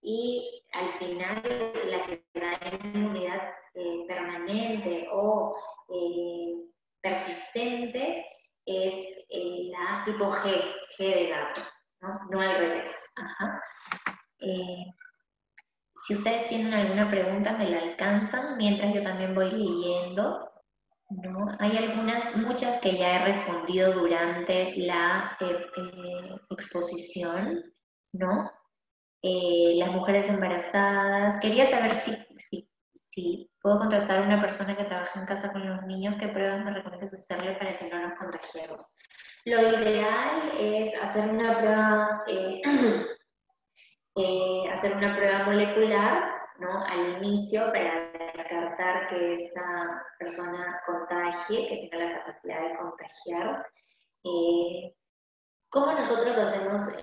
y al final la que da inmunidad permanente o persistente es la tipo G de gato, ¿no? No al revés. Ajá. Si ustedes tienen alguna pregunta, me la alcanzan mientras yo también voy leyendo, ¿no? Hay muchas que ya he respondido durante la exposición, ¿no? Las mujeres embarazadas. Quería saber si puedo contratar a una persona que trabaje en casa con los niños, ¿qué pruebas me recomiendas hacerle para que no nos contagiemos? Lo ideal es hacer una prueba molecular, ¿no? Al inicio para descartar que esta persona contagie, que tenga la capacidad de contagiar. ¿Cómo nosotros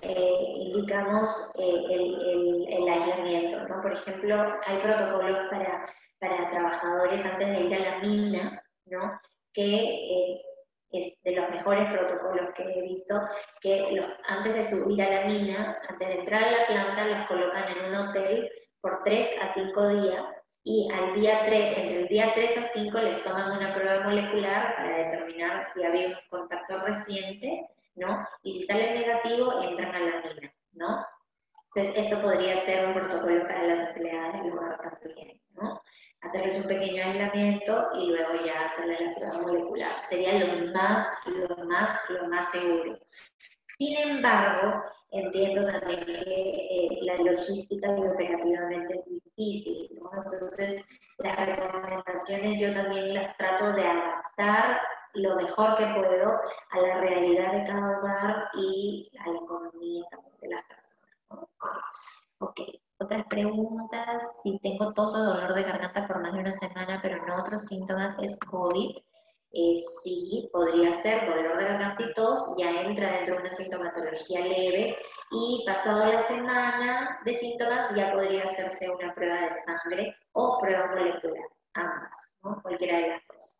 indicamos el aislamiento, ¿no? Por ejemplo, hay protocolos para trabajadores antes de ir a la mina, ¿no? Que es de los mejores protocolos que he visto, que antes de subir a la mina, antes de entrar a la planta, los colocan en un hotel por 3 a 5 días, y entre el día 3 a 5 les toman una prueba molecular para determinar si ha habido un contacto reciente, ¿no? Y si sale negativo, entran a la mina, ¿no? Entonces, esto podría ser un protocolo para las empleadas del lugar también, ¿no? hacerles un pequeño aislamiento y luego ya hacerle la prueba molecular. Sería lo más seguro. Sin embargo, entiendo también que la logística y operativamente es difícil, ¿no? Entonces, las recomendaciones yo también las trato de adaptar lo mejor que puedo a la realidad de cada hogar y a la economía también de las personas, ¿no? Ok, otras preguntas. Si tengo tos o dolor de garganta por más de una semana, pero no otros síntomas, ¿es COVID? Sí, podría ser dolor de garganta y tos, ya entra dentro de una sintomatología leve y pasado la semana de síntomas ya podría hacerse una prueba de sangre o prueba molecular, ambas, ¿no? Cualquiera de las dos.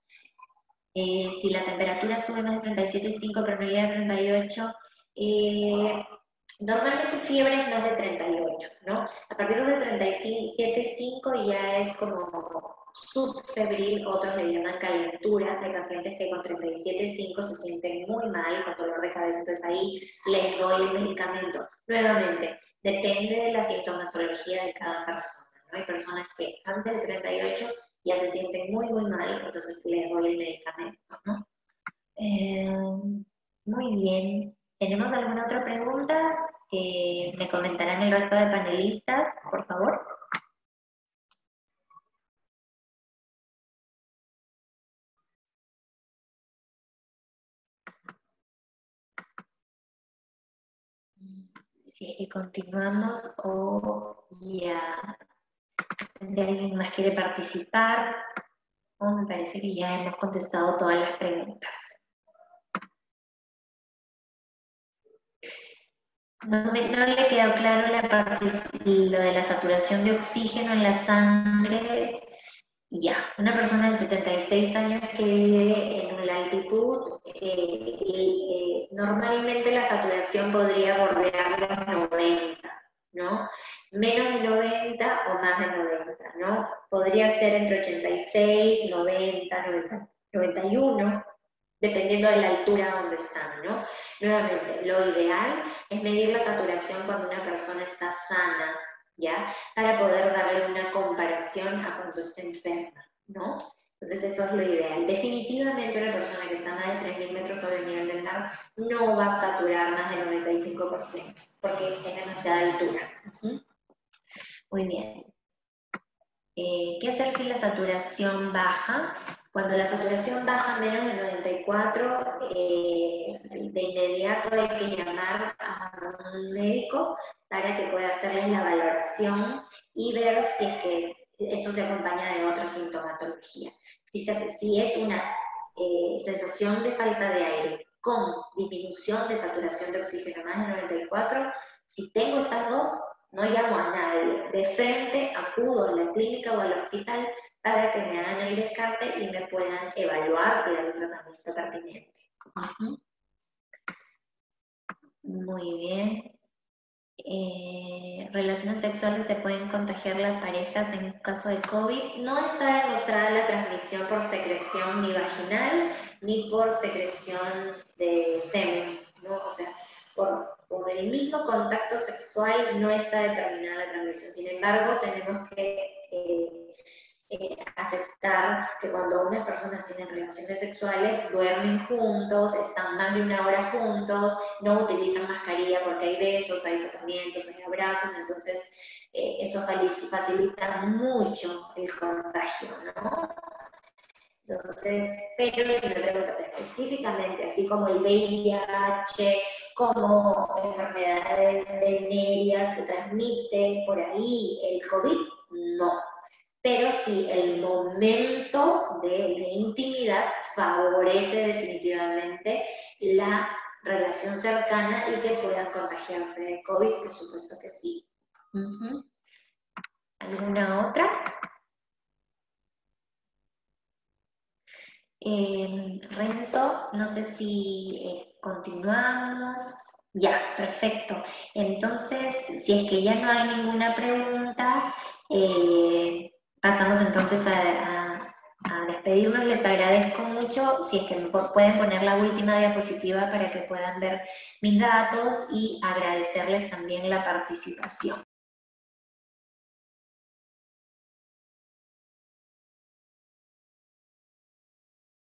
Si la temperatura sube más de 37,5 pero no llega a 38, normalmente fiebre es más de 38, ¿no? A partir de 37,5 ya es como subfebril, otros le llaman calentura. Hay pacientes que con 37,5 se sienten muy mal, con dolor de cabeza, entonces ahí les doy el medicamento. Nuevamente, depende de la sintomatología de cada persona, ¿no? Hay personas que antes de 38 ya se sienten muy mal, entonces les doy el medicamento, ¿no? Muy bien. ¿Tenemos alguna otra pregunta? ¿Me comentarán el resto de panelistas, por favor? Si es que continuamos o ya alguien más quiere participar, o me parece que ya hemos contestado todas las preguntas. No le quedó claro lo de la saturación de oxígeno en la sangre. Ya, una persona de 76 años que vive en la altitud, normalmente la saturación podría bordear los 90, ¿no? Menos de 90 o más de 90, ¿no? Podría ser entre 86, 90, 91, dependiendo de la altura donde están, ¿no? Nuevamente, lo ideal es medir la saturación cuando una persona está sana, ¿ya? Para poder darle una comparación a cuando esté enferma, ¿no? Entonces eso es lo ideal. Definitivamente una persona que está a más de 3.000 metros sobre el nivel del mar no va a saturar más del 95%, porque es demasiada altura. Muy bien. ¿Qué hacer si la saturación baja? Cuando la saturación baja menos de 94, de inmediato hay que llamar a un médico para que pueda hacerles la valoración y ver si es que esto se acompaña de otra sintomatología. Si es una sensación de falta de aire con disminución de saturación de oxígeno más de 94, si tengo estas dos, no llamo a nadie. De frente acudo a la clínica o al hospital para que me hagan el descarte y me puedan evaluar y dar el tratamiento pertinente. Muy bien. Relaciones sexuales se pueden contagiar las parejas en caso de COVID. No está demostrada la transmisión por secreción ni vaginal ni por secreción de semen, ¿no? O sea, por el mismo contacto sexual no está determinada la transmisión. Sin embargo, tenemos que aceptar que cuando unas personas tienen relaciones sexuales, duermen juntos, están más de una hora juntos, no utilizan mascarilla porque hay besos, hay tocamientos, hay abrazos, entonces eso facilita mucho el contagio, ¿no? Entonces, pero si me preguntas específicamente, así como el VIH, como enfermedades venéreas se transmite por ahí el COVID, no. Pero sí, el momento de intimidad favorece definitivamente la relación cercana y que puedan contagiarse de COVID, por supuesto que sí. ¿Alguna otra? Renzo, no sé si continuamos. Ya, perfecto. Entonces, si es que ya no hay ninguna pregunta, pasamos entonces a despedirnos. Les agradezco mucho. Si es que me pueden poner la última diapositiva para que puedan ver mis datos y agradecerles también la participación.